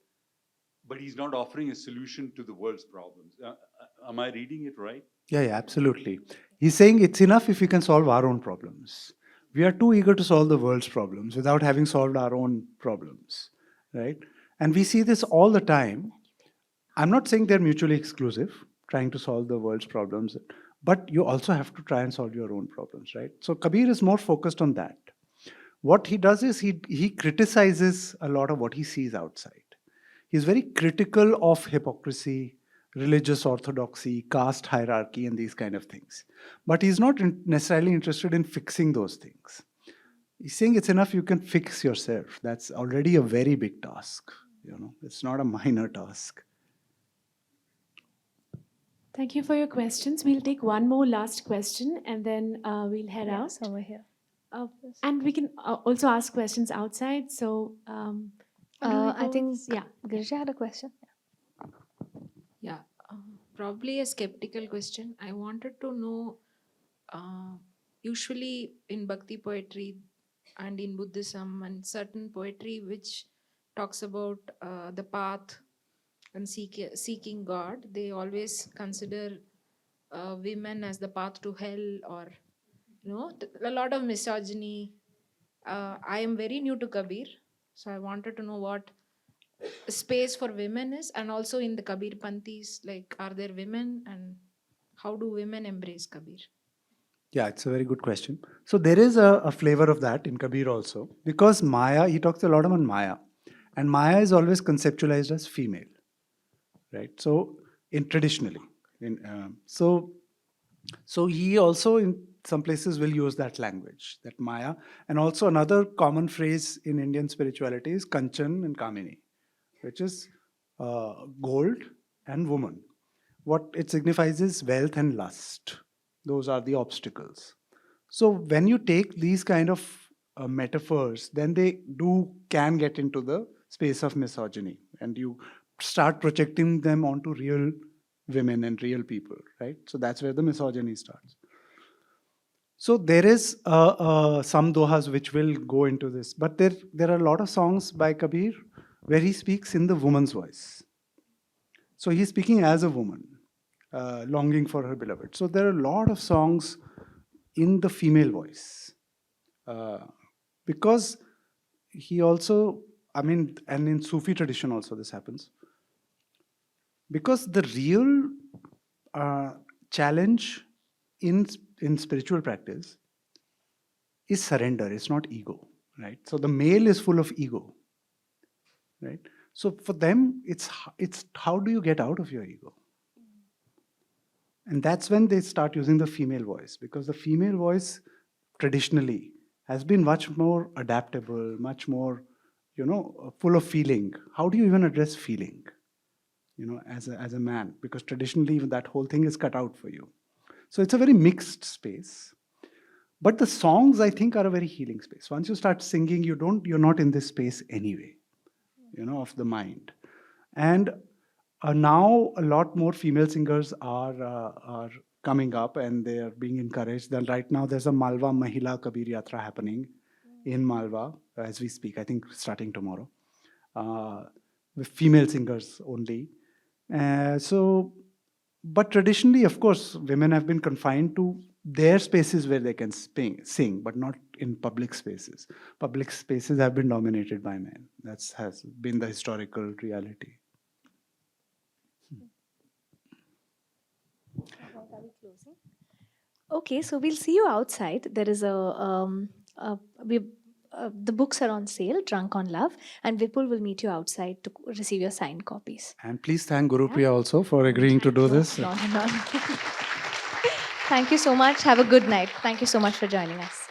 but he's not offering a solution to the world's problems. Am I reading it right? Yeah, absolutely. He's saying it's enough if we can solve our own problems. We are too eager to solve the world's problems without having solved our own problems, right? And we see this all the time. I'm not saying they're mutually exclusive, trying to solve the world's problems, but you also have to try and solve your own problems, right? So Kabir is more focused on that. What he does is he criticizes a lot of what he sees outside. He's very critical of hypocrisy, religious orthodoxy, caste hierarchy, and these kind of things. But he's not necessarily interested in fixing those things. He's saying it's enough you can fix yourself. That's already a very big task. You know, it's not a minor task. Thank you for your questions. We'll take one more last question and then we'll head out. Somewhere here. And we can also ask questions outside. So I think yeah. Girija had a question. Yeah, probably a skeptical question. I wanted to know, usually in Bhakti poetry and in Buddhism and certain poetry which talks about the path and seeking God, they always consider women as the path to hell, or a lot of misogyny. I am very new to Kabir, so I wanted to know what space for women is, and also in the Kabir Panthis, like, are there women and how do women embrace Kabir? Yeah, it's a very good question. So there is a flavor of that in Kabir also, because Maya, he talks a lot about Maya, and Maya is always conceptualized as female, right? So traditionally, so he also in some places will use that language, that Maya, and also another common phrase in Indian spirituality is Kanchan and Kamini, which is gold and woman. What it signifies is wealth and lust. Those are the obstacles. So when you take these kind of metaphors, then they can get into the space of misogyny, and you start projecting them onto real women and real people, right? So that's where the misogyny starts. So there is some dohas which will go into this, but there are a lot of songs by Kabir where he speaks in the woman's voice. So he's speaking as a woman, longing for her beloved. So there are a lot of songs in the female voice. Because he also, and in Sufi tradition also this happens. Because the real challenge in spiritual practice is surrender, it's not ego, right? So the male is full of ego, right? So for them, it's how do you get out of your ego? And that's when they start using the female voice, because the female voice traditionally has been much more adaptable, much more, full of feeling. How do you even address feeling, as a man? Because traditionally that whole thing is cut out for you. So it's a very mixed space. But the songs, I think, are a very healing space. Once you start singing, you're not in this space anyway, of the mind. And now a lot more female singers are coming up and they are being encouraged. Then right now there's a Malwa Mahila Kabir Yatra happening in Malwa as we speak. I think starting tomorrow, with female singers only. But traditionally, of course, women have been confined to their spaces where they can sing, but not in public spaces. Public spaces have been dominated by men. That has been the historical reality. Okay, so we'll see you outside. There is the books are on sale, Drunk on Love, and Vipul will meet you outside to receive your signed copies. And please thank Gurupriya also for agreeing to do this. No. Thank you so much. Have a good night. Thank you so much for joining us.